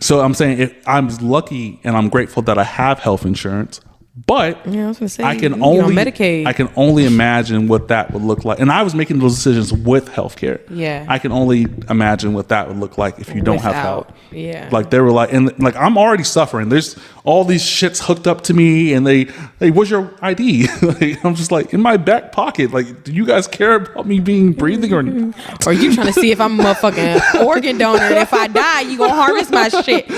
So I'm saying if I'm lucky and I'm grateful that I have health insurance, but I can only imagine what that would look like. And I was making those decisions with healthcare. Yeah. I can only imagine what that would look like if you don't have help. Yeah. Like they were like, and like I'm already suffering. There's all these shits hooked up to me, and they what's your ID? I'm just like in my back pocket. Like, do you guys care about me being breathing or not? Or you trying to see if I'm a motherfucking organ donor, and if I die, you gonna harvest my shit?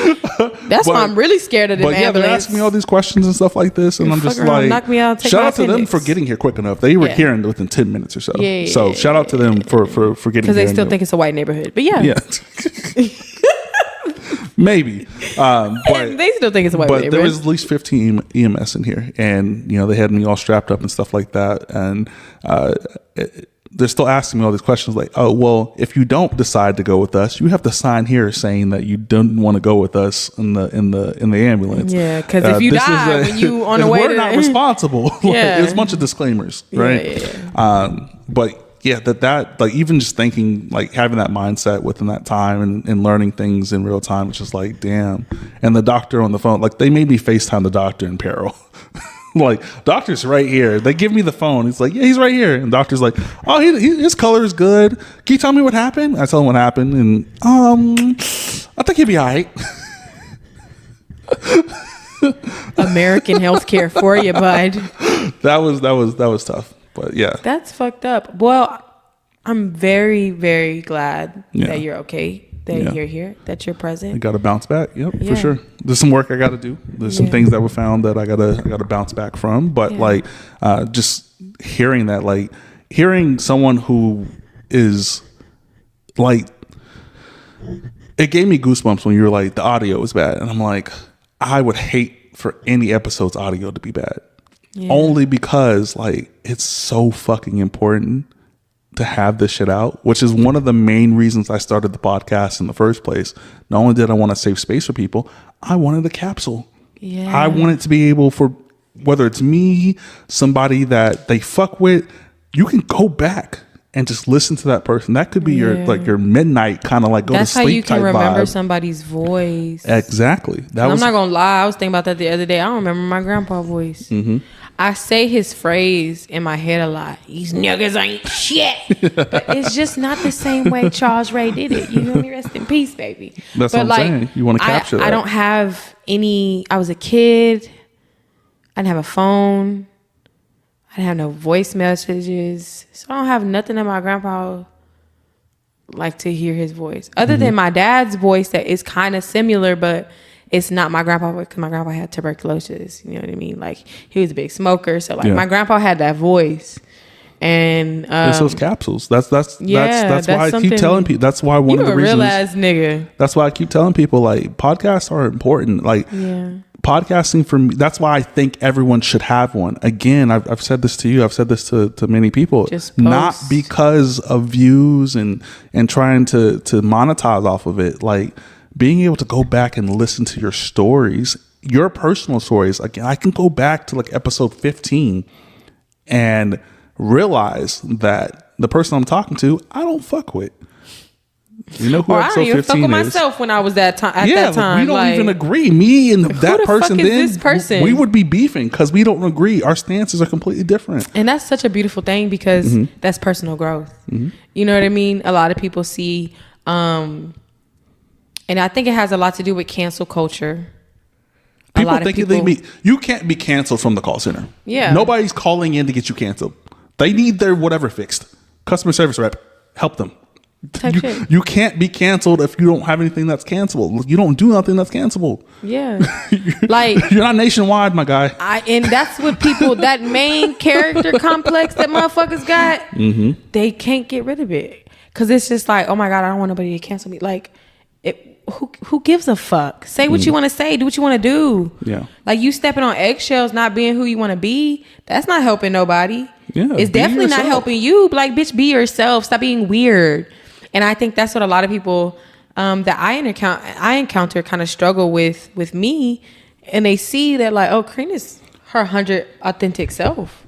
That's why I'm really scared of them ambulance. They're asking me all these questions and stuff like this, and I'm just like, knock me out, shout out to them for getting here quick enough. They were here within 10 minutes or so. So shout out to them for getting here. Because they still think it's a white neighborhood, but yeah. Maybe, but they still think it's a white neighborhood. But there was at least 15 EMS in here, and they had me all strapped up and stuff like that, and they're still asking me all these questions like, oh, well, if you don't decide to go with us, you have to sign here saying that you don't want to go with us in the ambulance. Yeah, because if you die when you on the way, we're not responsible. There's a bunch of disclaimers, right? But yeah, that like even just thinking like having that mindset within that time and learning things in real time, it's just like damn. And the doctor on the phone, like they made me FaceTime the doctor in peril. Like, doctor's right here. They give me the phone. He's like, yeah, he's right here. And doctor's like, oh, his color is good. Can you tell me what happened? I tell him what happened, and I think he'll be all right. American healthcare for you, bud. That was tough, but yeah, that's fucked up. Well, I'm very, very glad that you're okay. That you're here, that you're present. You got to bounce back. Yep, for sure. There's some work I got to do. There's some things that were found that I gotta bounce back from. But like, just hearing that, like hearing someone who is like, it gave me goosebumps when you were like, the audio is bad, and I'm like, I would hate for any episode's audio to be bad, only because like it's so fucking important to have this shit out, which is one of the main reasons I started the podcast in the first place. Not only did I want to save space for people, I wanted a capsule. Yeah. I wanted to be able for, whether it's me, somebody that they fuck with, you can go back and just listen to that person. That could be your midnight kind of like go to sleep type vibe. That's how you can remember somebody's voice. Exactly. I'm not gonna lie. I was thinking about that the other day. I don't remember my grandpa's voice. Mm-hmm. I say his phrase in my head a lot. These niggas ain't shit. But it's just not the same way Charles Ray did it. You know me? Rest in peace, baby. That's what I'm saying. You want to capture that. I don't have any. I was a kid. I didn't have a phone. I didn't have no voice messages. So I don't have nothing that my grandpa like to hear his voice. Other than my dad's voice that is kind of similar, but it's not my grandpa voice because my grandpa had tuberculosis. You know what I mean? Like he was a big smoker. So like my grandpa had that voice. And it's those capsules. That's why I keep telling people. That's why one of the reasons. You a real ass nigga. That's why I keep telling people like podcasts are important. Like podcasting for me, that's why I think everyone should have one. Again, I've said this to you, I've said this to many people. Just not post. because of views and trying to monetize off of it. Like being able to go back and listen to your stories, your personal stories. Again, I can go back to like episode 15 and realize that the person I'm talking to, I don't fuck with. You know who I don't episode even 15 fuck with is? myself when I was that time. At Yeah, that time, we don't like, even agree. Me and that the person, fuck is then this person? we would be beefing because we don't agree. Our stances are completely different. And that's such a beautiful thing because that's personal growth. You know what I mean? A lot of people see, and I think it has a lot to do with cancel culture. People think you can't be canceled from the call center. Yeah. Nobody's calling in to get you canceled. They need their whatever fixed. Customer service rep, help them. Shit. You can't be canceled if you don't have anything that's cancelable. You don't do nothing that's cancelable. Yeah. Like, you're not nationwide, my guy. And that's what people, that main character complex that motherfuckers got, they can't get rid of it. Cause it's just like, oh my God, I don't want nobody to cancel me. Like, who gives a fuck? Say what you want to say. Do what you want to do. Yeah. Like you stepping on eggshells, not being who you want to be. That's not helping nobody. Yeah. It's definitely not helping you. But like, bitch, be yourself. Stop being weird. And I think that's what a lot of people that I encounter kind of struggle with me. And they see that like, oh, Karene is her 100 authentic self.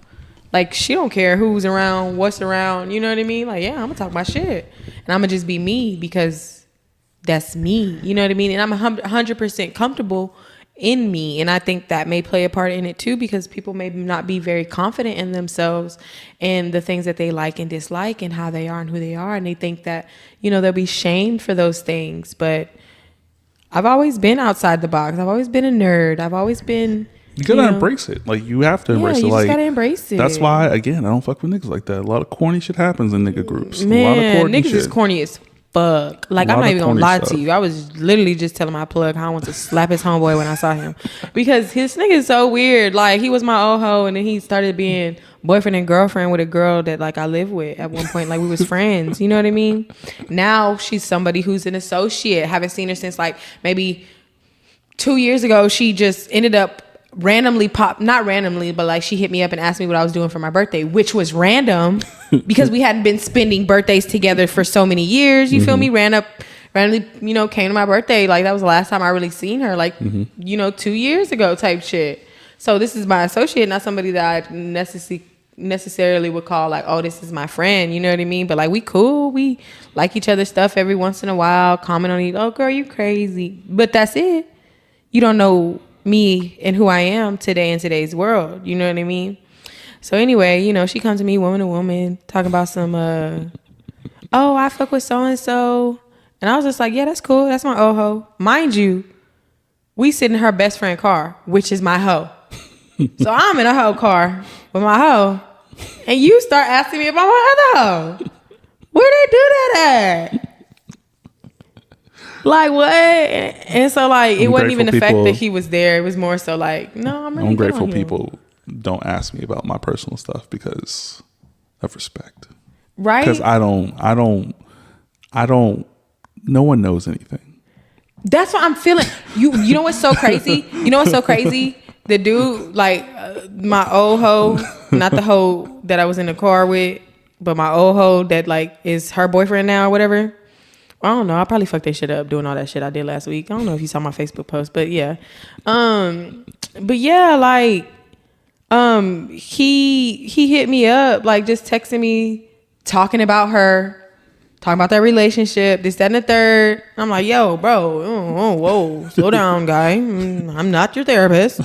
Like she don't care who's around, what's around. You know what I mean? Like, yeah, I'm gonna talk my shit. And I'm gonna just be me because that's me. You know what I mean? And I'm 100% comfortable in me. And I think that may play a part in it too, because people may not be very confident in themselves and the things that they like and dislike and how they are and who they are. And they think that, you know, they'll be shamed for those things. But I've always been outside the box. I've always been a nerd. I've always been... You gotta embrace it. Like you have to embrace it. You like just gotta embrace it. That's why, again, I don't fuck with niggas like that. A lot of corny shit happens in nigga groups. Man, a lot of corny niggas shit. is corny as fuck. Like, I'm not even gonna lie to you. I was literally just telling my plug how I want to slap his homeboy when I saw him. Because his nigga is so weird. Like, he was my old hoe, and then he started being boyfriend and girlfriend with a girl that, like, I lived with at one point. Like, we was friends. You know what I mean? Now, she's somebody who's an associate. Haven't seen her since, like, maybe 2 years ago. She just ended up not randomly, but like she hit me up and asked me what I was doing for my birthday, which was random because we hadn't been spending birthdays together for so many years. You feel me? Randomly, you know, came to my birthday. Like that was the last time I really seen her, like, you know, 2 years ago type shit. So this is my associate, not somebody that I necessarily would call like, oh, this is my friend. You know what I mean? But like, we cool. We like each other's stuff every once in a while, comment on it. Oh, girl, you crazy. But that's it. You don't know me and who I am today in today's world. You know what I mean? So anyway, you know, she comes to me woman to woman talking about some, oh, I fuck with so-and-so. And I was just like, yeah, that's cool. That's my old hoe. Mind you, we sit in her best friend car, which is my hoe. So I'm in a hoe car with my hoe. And you start asking me about my other hoe. Where they do that at? Like what? And so like it wasn't even the fact that he was there. It was more so like, no, I'm really grateful people don't ask me about my personal stuff because of respect. Right? Because I don't no one knows anything. That's what I'm feeling. You know what's so crazy? You know what's so crazy? The dude, like my old hoe, not the hoe that I was in the car with, but my old hoe that like is her boyfriend now or whatever. I don't know. I probably fucked that shit up doing all that shit I did last week. I don't know if you saw my Facebook post, but yeah. But yeah, like, he hit me up, like just texting me, talking about her, talking about their relationship, this, that, and the third. I'm like, yo, bro, whoa, slow down, guy. I'm not your therapist.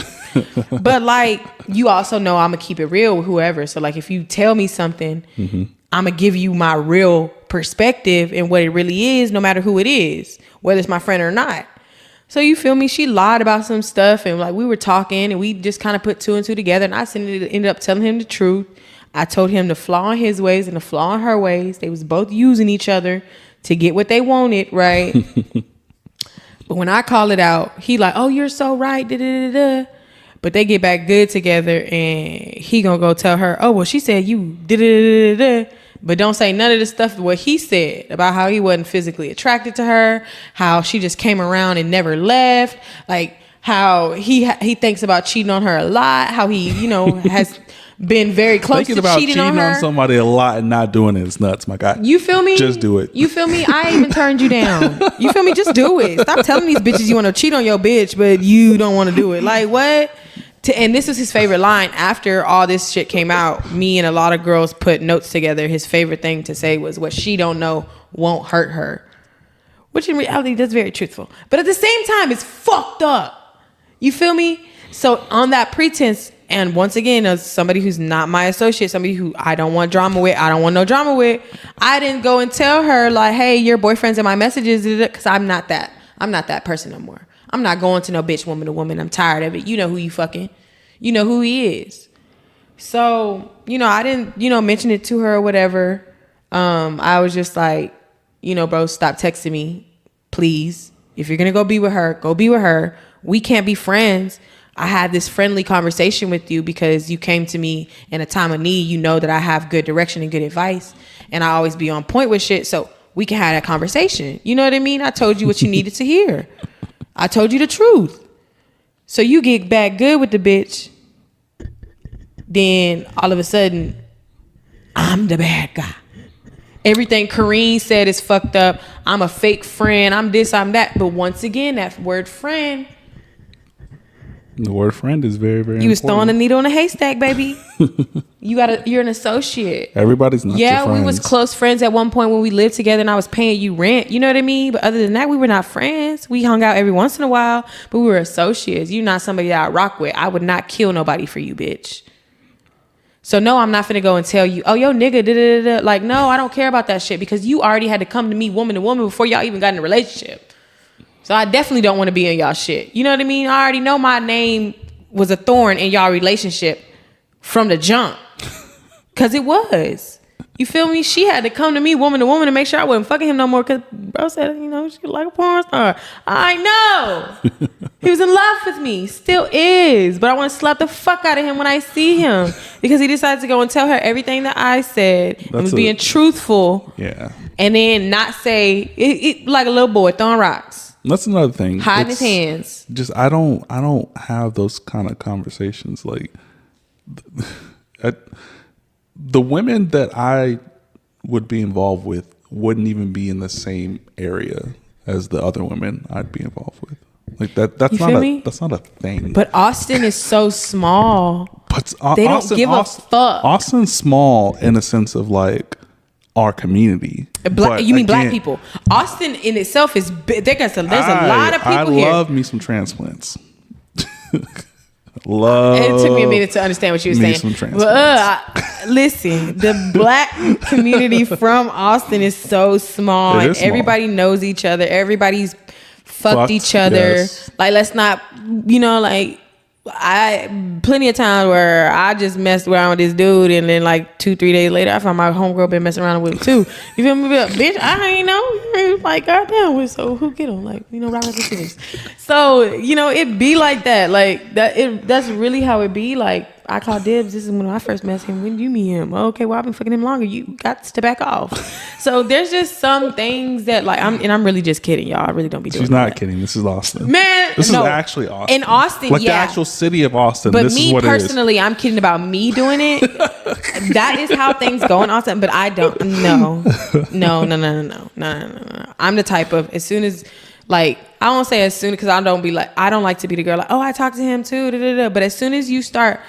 But like, you also know I'm gonna keep it real with whoever. So like, if you tell me something, I'm gonna give you my real perspective and what it really is, no matter who it is, whether it's my friend or not. So you feel me? She lied about some stuff, and like we were talking, and we just kind of put two and two together. And I ended up telling him the truth. I told him the flaw in his ways and the flaw in her ways. They was both using each other to get what they wanted, right? But when I call it out, he like, oh, you're so right. Da, da, da, da. But they get back good together, and he gonna go tell her, oh, well, she said you da, da, da, da, da. But don't say none of the stuff what he said about how he wasn't physically attracted to her, how she just came around and never left, like how he thinks about cheating on her a lot, how he, has been very close Thinking to about cheating on her. somebody a lot and not doing it is nuts, my guy. You feel me? Just do it. You feel me? I ain't even turned you down. You feel me? Just do it. Stop telling these bitches you want to cheat on your bitch, but you don't want to do it. Like, what? And this was his favorite line. After all this shit came out, me and a lot of girls put notes together. His favorite thing to say was, what she don't know won't hurt her. Which in reality, that's very truthful. But at the same time, it's fucked up. You feel me? So on that pretense, and once again, as somebody who's not my associate, somebody who I don't want drama with, I don't want no drama with, I didn't go and tell her like, hey, your boyfriend's in my messages, because I'm not that. I'm not that person no more. I'm not going to no bitch woman to woman. I'm tired of it. You know who you fucking. You know who he is. So, I didn't, mention it to her or whatever. I was just like, bro, stop texting me, please. If you're going to go be with her, go be with her. We can't be friends. I had this friendly conversation with you because you came to me in a time of need. You know that I have good direction and good advice, and I always be on point with shit. So we can have that conversation. You know what I mean? I told you what you needed to hear. I told you the truth. So you get back good with the bitch. Then all of a sudden, I'm the bad guy. Everything Karene said is fucked up. I'm a fake friend. I'm this, I'm that. But once again, that word friend. The word friend is very, very important. You was throwing a needle in a haystack, baby. You're an associate. Everybody's not your friends. Yeah, we was close friends at one point when we lived together and I was paying you rent. You know what I mean? But other than that, we were not friends. We hung out every once in a while, but we were associates. You're not somebody that I rock with. I would not kill nobody for you, bitch. So no, I'm not finna go and tell you, oh, yo, nigga, da-da-da-da. Like, no, I don't care about that shit because you already had to come to me woman to woman before y'all even got in a relationship. So I definitely don't want to be in y'all shit. You know what I mean? I already know my name was a thorn in y'all relationship from the jump. Cause it was. You feel me? She had to come to me woman to woman to make sure I wasn't fucking him no more. Cause bro said, she like a porn star. I know. He was in love with me. Still is. But I want to slap the fuck out of him when I see him. Because he decided to go and tell her everything that I said. And was being truthful. Yeah. And then not say it like a little boy throwing rocks. That's another thing. Hiding his hands. Just I don't have those kind of conversations. Like the women that I would be involved with wouldn't even be in the same area as the other women I'd be involved with. Like that's not a thing. But Austin is so small. But they don't give a fuck. Austin's small in a sense of like our community. You mean black people? Austin in itself is big. There's a lot of people here. I love me some transplants. It took me a minute to understand what you were saying. Listen, the black community from Austin is so small, and everybody knows each other. Everybody's fucked each other. Yes. Like, let's not, I plenty of times where I just messed around with this dude, and then like 2-3 days later, I found my homegirl been messing around with him too. You feel me? Bitch, I ain't know. Like, goddamn, so who get him? Like, rock the scissors. So it be like that. Like that. That's really how it be. Like, I call dibs. This is when I first met him. When did you meet him? Okay, well, I've been fucking him longer. You got to back off. So there's just some things that like I'm really just kidding, y'all. I really don't be doing. She's not kidding. This is Austin. Man, this is actually Austin. In Austin, like the actual city of Austin. But this me is what personally, I'm kidding about me doing it. That is how things go in Austin. But I don't. No. I'm the type of, as soon as, like, I won't say as soon, because I don't like to be the girl like, oh, I talked to him too. But as soon as you start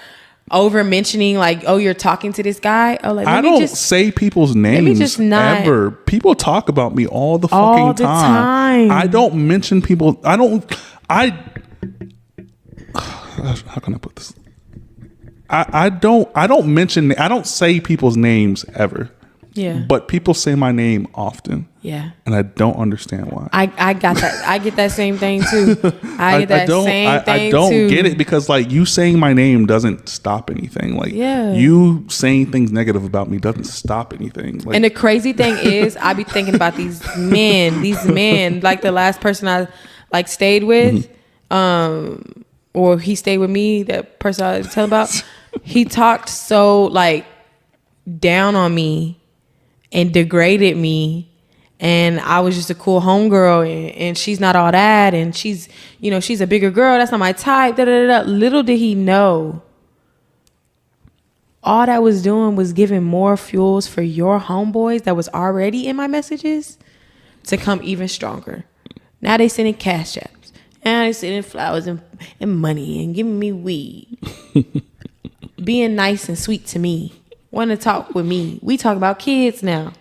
over mentioning like, oh, you're talking to this guy, oh, like, I don't say people's names ever. People talk about me all the fucking time. I don't mention people. How can I put this? I don't say people's names ever. Yeah. But people say my name often. Yeah. And I don't understand why. I got that. I get that same thing too. I don't get it, because like you saying my name doesn't stop anything. Like, yeah, you saying things negative about me doesn't stop anything. Like, and the crazy thing is, I be thinking about these men, like the last person I like stayed with, or he stayed with me, that person I was telling about, he talked so like down on me and degraded me And I was just a cool homegirl, and she's not all that, and she's a bigger girl. That's not my type. Da, da, da, da. Little did he know, all that was doing was giving more fuels for your homeboys that was already in my messages to come even stronger. Now they sending cash apps. Now they sending flowers and money and giving me weed. Being nice and sweet to me. Want to talk with me. We talk about kids now.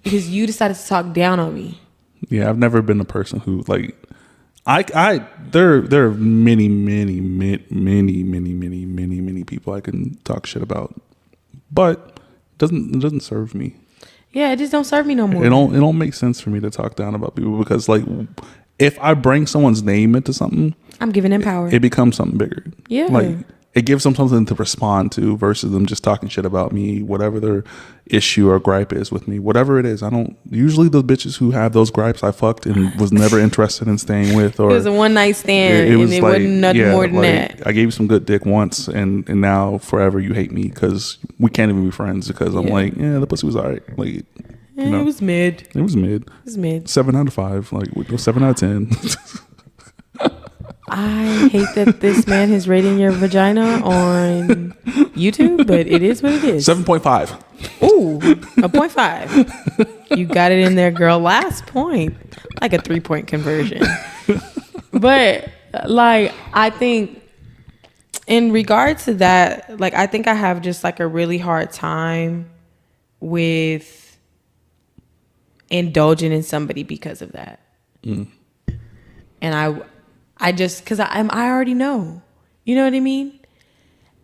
Because you decided to talk down on me. Yeah, I've never been a person who like there are many people I can talk shit about. But it doesn't serve me. Yeah, it just don't serve me no more. It don't make sense for me to talk down about people because like if I bring someone's name into something, I'm giving them power. It becomes something bigger. Yeah. Like it gives them something to respond to versus them just talking shit about me, whatever their issue or gripe is with me, whatever it is. Usually the bitches who have those gripes I fucked and was never interested in staying with, or it was a one night stand and it wasn't nothing more than that. I gave you some good dick once and now forever you hate me because we can't even be friends because I'm like, yeah, the pussy was all right. Like, it was mid. It was mid. 7 out of 5. Like 7 out of 10. I hate that this man is rating your vagina on YouTube, but it is what it is. 7.5. Ooh, a 0.5. You got it in there, girl. Last point. Like a 3-point conversion. But like, I think in regards to that, like, I think I have just like a really hard time with indulging in somebody because of that. And I just, because I already know, you know what I mean?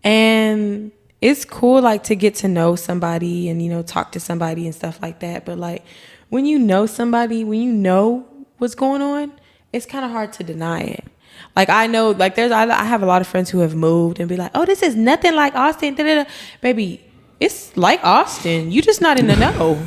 And it's cool, like, to get to know somebody and, talk to somebody and stuff like that. But, like, when you know somebody, when you know what's going on, it's kind of hard to deny it. Like, I know, like, I have a lot of friends who have moved and be like, oh, this is nothing like Austin. Da-da-da. Baby, it's like Austin. You just not in the know.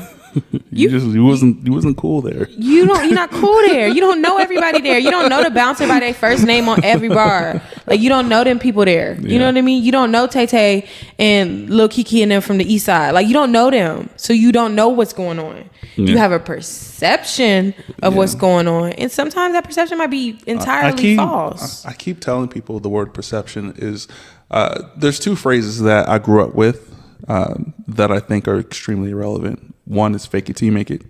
You wasn't cool there. You're not cool there. You don't know everybody there. You don't know the bouncer by their first name on every bar. Like, you don't know them people there. You know what I mean? You don't know Tay Tay and Lil Kiki and them from the east side. Like, you don't know them. So you don't know what's going on. You have a perception of what's going on. And sometimes that perception might be entirely false. I keep telling people the word perception is, there's two phrases that I grew up with that I think are extremely irrelevant. One is fake it till you make it.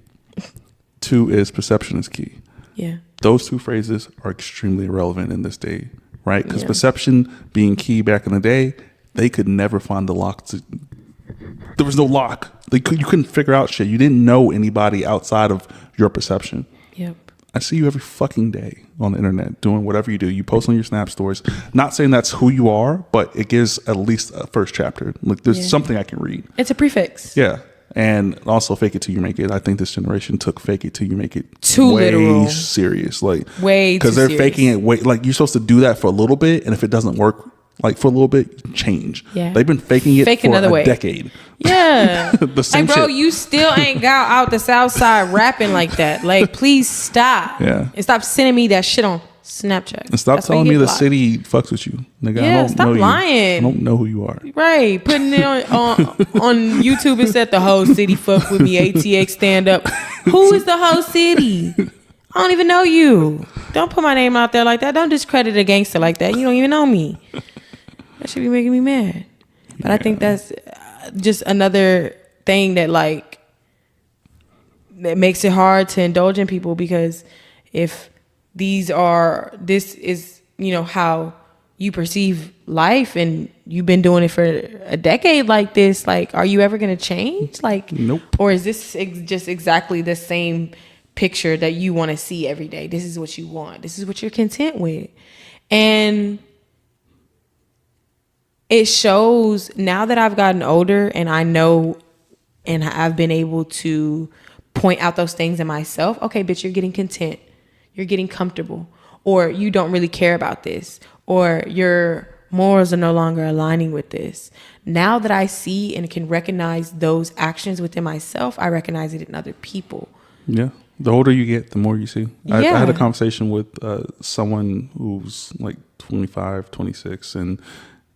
2 is perception is key. Yeah. Those two phrases are extremely irrelevant in this day, right? Because perception being key back in the day, they could never find the lock. There was no lock. You couldn't figure out shit. You didn't know anybody outside of your perception. Yep. I see you every fucking day on the internet doing whatever you do. You post on your Snap stories. Not saying that's who you are, but it gives at least a first chapter. Like there's something I can read. It's a prefix. Yeah. And also fake it till you make it. I think this generation took fake it till you make it too way literal. Serious. Like way because they're faking it way like you're supposed to do that for a little bit, and if it doesn't work like for a little bit, change. Yeah. They've been faking it for a decade. Yeah. The same like, bro, shit. you still ain't got out the South Side rapping like that. Like, please stop. Yeah. And stop sending me that shit on Snapchat. And stop telling me the city fucks with you. Nigga, I don't stop know lying. I don't know who you are. Right. Putting it on YouTube and said the whole city fuck with me, ATX stand up. Who is the whole city? I don't even know you. Don't put my name out there like that. Don't discredit a gangster like that. You don't even know me. That should be making me mad. But I think that's just another thing that like that makes it hard to indulge in people, because if this is how you perceive life and you've been doing it for a decade like this, like, are you ever going to change? Like, nope. Or is this just exactly the same picture that you want to see every day? This is what you want. This is what you're content with. And it shows now that I've gotten older and I know and I've been able to point out those things in myself. Okay, bitch, you're getting content. You're getting comfortable. Or you don't really care about this. Or your morals are no longer aligning with this. Now that I see and can recognize those actions within myself, I recognize it in other people. Yeah. The older you get, the more you see. I had a conversation with someone who's like 25, 26, and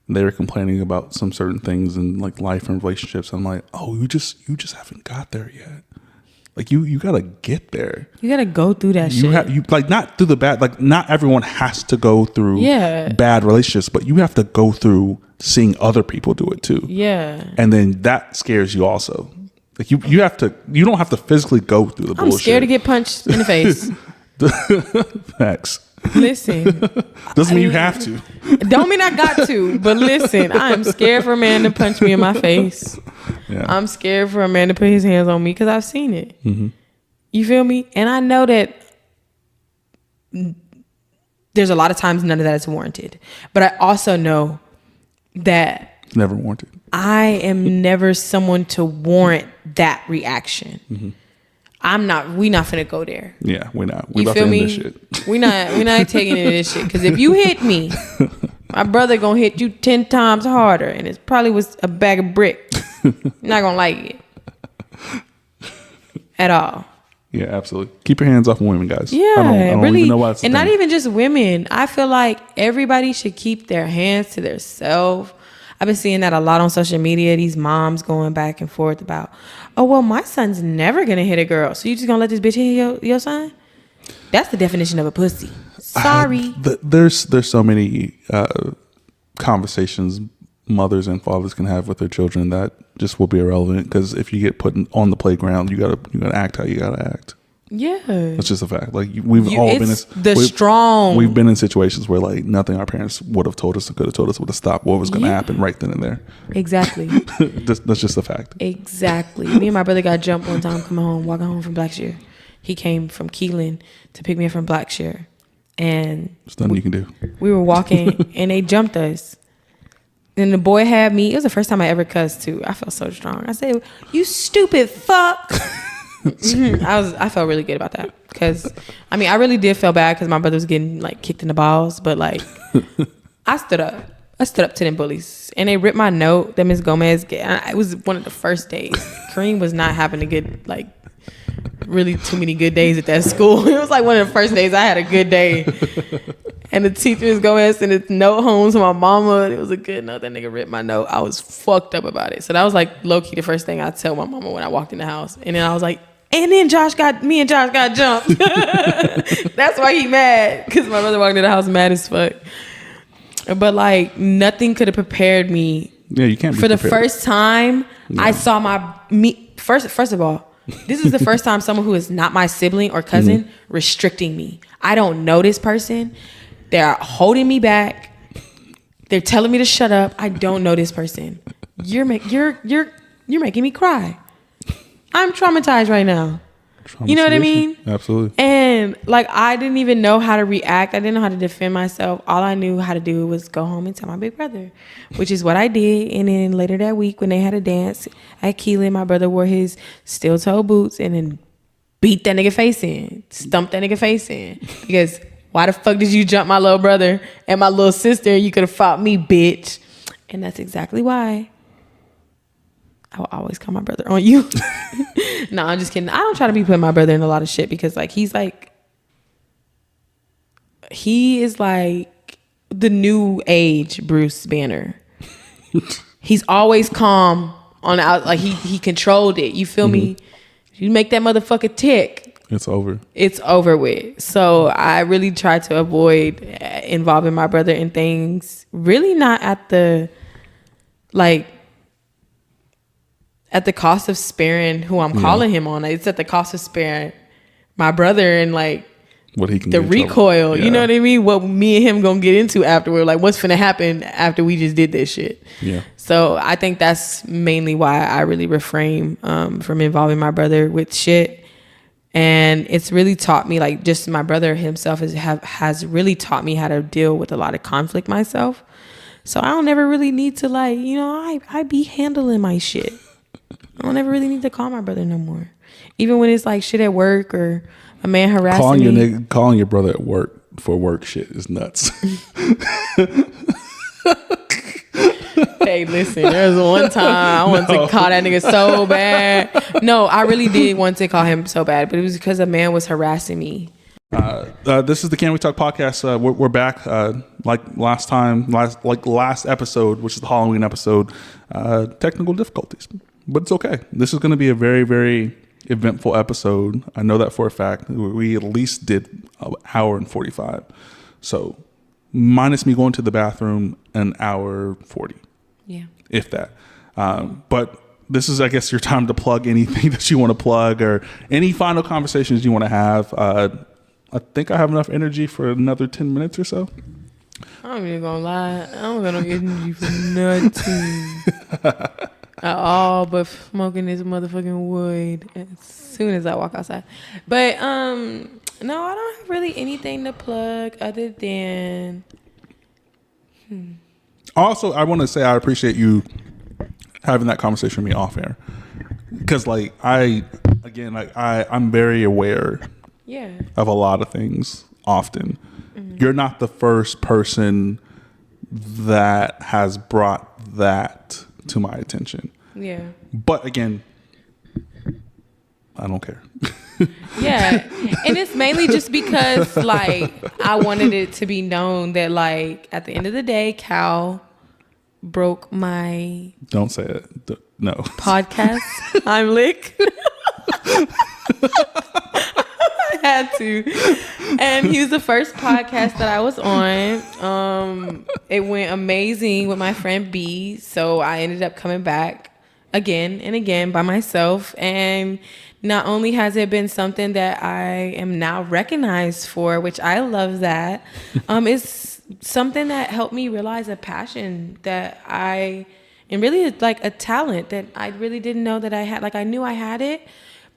they were complaining about some certain things in like life and relationships. I'm like, oh, you just haven't got there yet. Like you gotta get there. You gotta go through that shit. You like not through the bad. Like not everyone has to go through bad relationships, but you have to go through seeing other people do it too. Yeah. And then that scares you also. Like you have to. You don't have to physically go through the bullshit. I'm scared to get punched in the face. Facts. Listen. Doesn't mean you have to. Don't mean I got to, but listen, I am scared for a man to punch me in my face. Yeah. I'm scared for a man to put his hands on me because I've seen it. Mm-hmm. You feel me? And I know that there's a lot of times none of that is warranted. But I also know that it's never warranted. I am never someone to warrant that reaction. Mm-hmm. We not finna go there. Yeah, we're not. We're you about feel to end me? this shit. We're not taking into this shit. Because if you hit me, my brother gonna hit you 10 times harder, and it probably was a bag of brick. You're not gonna like it at all. Yeah, absolutely. Keep your hands off of women, guys. Yeah, I don't really. Even know why it's and not even just women. I feel like everybody should keep their hands to themselves. I've been seeing that a lot on social media. These moms going back and forth about, oh, well, my son's never going to hit a girl. So you just going to let this bitch hit your son? That's the definition of a pussy. Sorry. There's so many conversations mothers and fathers can have with their children that just will be irrelevant. Because if you get put on the playground, you gotta act how you gotta act. Yeah, it's just a fact. Like we've been in situations where like nothing our parents would have told us or could have told us would have stopped what was going to happen right then and there. Exactly. That's just a fact. Exactly. Me and my brother got jumped one time walking home from Blackshear. He came from Keelan to pick me up from Blackshear, and there's nothing you can do. We were walking and they jumped us. And the boy had me. It was the first time I ever cussed too. I felt so strong. I said, "You stupid fuck." I felt really good about that because I really did feel bad because my brother was getting like kicked in the balls, but like I stood up to them bullies and they ripped my note that Miss Gomez it was one of the first days. Karene was not having a good like really too many good days at that school. It was like one of the first days I had a good day, and the teacher Miss Gomez sent a note home to my mama. It was a good note. That nigga ripped my note. I was fucked up about it. So that was like low key the first thing I tell my mama when I walked in the house, and then I was like, and then me and Josh got jumped. That's why he mad, because my brother walked into the house mad as fuck. But like nothing could have prepared me. Yeah, you can't. For the first time, I saw first of all, this is the first time someone who is not my sibling or cousin restricting me. I don't know this person. They're holding me back. They're telling me to shut up. I don't know this person. You're making me cry. I'm traumatized right now. You know what I mean? Absolutely. And like I didn't even know how to react. I didn't know how to defend myself. All I knew how to do was go home and tell my big brother, which is what I did. And then later that week when they had a dance at Keelan, my brother wore his steel toe boots and then beat that nigga face in, stumped that nigga face in. Because why the fuck did you jump my little brother and my little sister? You could have fought me, bitch. And that's exactly why I will always call my brother on you. No, I'm just kidding. I don't try to be putting my brother in a lot of shit because like he is like the new age Bruce Banner. He's always calm on the out, like he controlled it. You feel me? You make that motherfucker tick, it's over. It's over with. So I really try to avoid involving my brother in things. Really not at the cost of sparing who I'm calling him on. It's at the cost of sparing my brother and like what he can the recoil. You know what I mean? What me and him gonna get into afterward. Like what's finna happen after we just did this shit. Yeah. So I think that's mainly why I really refrain from involving my brother with shit. And it's really taught me, like just my brother himself has really taught me how to deal with a lot of conflict myself. So I don't ever really need to like, I be handling my shit. I don't ever really need to call my brother no more. Even when it's like shit at work or a man harassing me. Calling your brother at work for work shit is nuts. Hey, listen, there was one time I wanted to call that nigga so bad. No, I really did want to call him so bad, but it was because a man was harassing me. This is the Can We Talk podcast. We're back like last episode, which is the Halloween episode. Technical difficulties, but it's okay. This is going to be a very, very eventful episode. I know that for a fact. We at least did an hour and 45. So minus me going to the bathroom, an hour 40. Yeah. If that. But this is, I guess, your time to plug anything that you want to plug or any final conversations you want to have. I think I have enough energy for another 10 minutes or so. I'm even gonna lie. I don't got no energy for nothing at all but smoking this motherfucking wood as soon as I walk outside. But no, I don't have really anything to plug other than Also, I want to say I appreciate you having that conversation with me off air. Because I'm very aware of a lot of things often. Mm-hmm. You're not the first person that has brought that to my attention. Yeah. But again, I don't care. Yeah. And it's mainly just because I wanted it to be known that at the end of the day, Cal broke my don't say it. No. Podcast. I'm lick. I had to. And he was the first podcast that I was on. It went amazing with my friend B. So I ended up coming back again and again by myself. And not only has it been something that I am now recognized for, which I love that, it's something that helped me realize a passion that and really a talent that I really didn't know that I had. I knew I had it,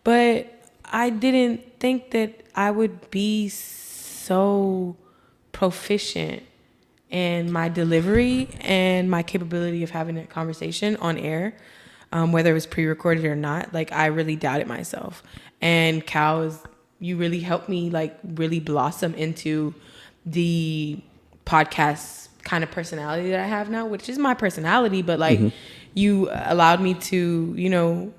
but I didn't think that I would be so proficient in my delivery and my capability of having a conversation on air, whether it was pre-recorded or not. I really doubted myself. And Cal, you really helped me really blossom into the podcast kind of personality that I have now, which is my personality, but you allowed me to,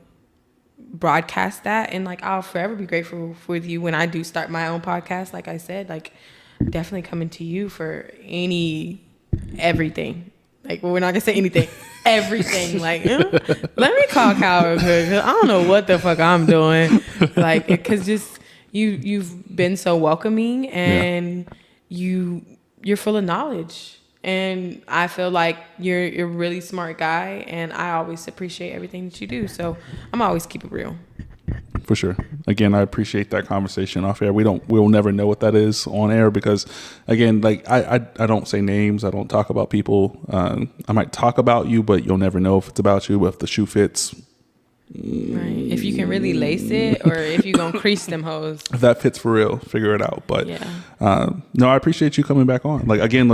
broadcast that. And I'll forever be grateful with you when I do start my own podcast. Like I said, definitely coming to you for everything. We're not gonna say anything, everything. Let me call Cal real quick, 'cause I don't know what the fuck I'm doing. Cause just you've been so welcoming and you're full of knowledge. And I feel like you're a really smart guy, and I always appreciate everything that you do. So I'm always keep it real. For sure. Again, I appreciate that conversation off air. We'll never know what that is on air because, again, I don't say names. I don't talk about people. I might talk about you, but you'll never know if it's about you. But if the shoe fits, right? If you can really lace it, or if you're gonna crease them hoes. If that fits for real, figure it out. But no, I appreciate you coming back on. Again,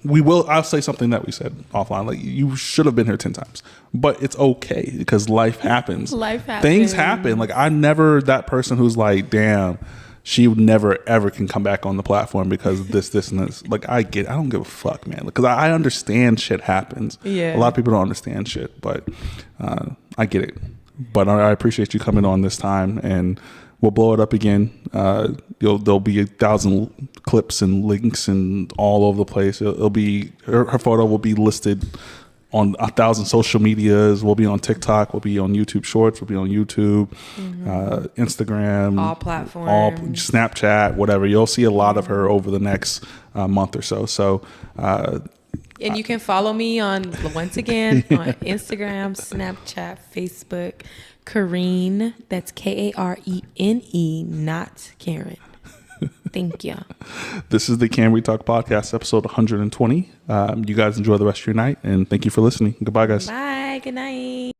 we will. I'll say something that we said offline. You should have been here 10 times, but it's okay because life happens. Life happens. Things happen. I'm never that person who's damn, she never ever can come back on the platform because of this, and this. I don't give a fuck, man. Because I understand shit happens. Yeah. A lot of people don't understand shit, but I get it. But I appreciate you coming on this time, and we'll blow it up again. There'll be 1,000 clips and links and all over the place. It'll be her photo will be listed on 1,000 social medias. We'll be on TikTok. We'll be on YouTube Shorts. We'll be on YouTube, Instagram, all platforms, Snapchat, whatever. You'll see a lot of her over the next month or so. So. And you can follow me once again on Instagram, Snapchat, Facebook, Karene. That's Karene, not Karen. Thank you. This is the Can We Talk podcast, episode 120. You guys enjoy the rest of your night, and thank you for listening. Goodbye, guys. Bye. Good night.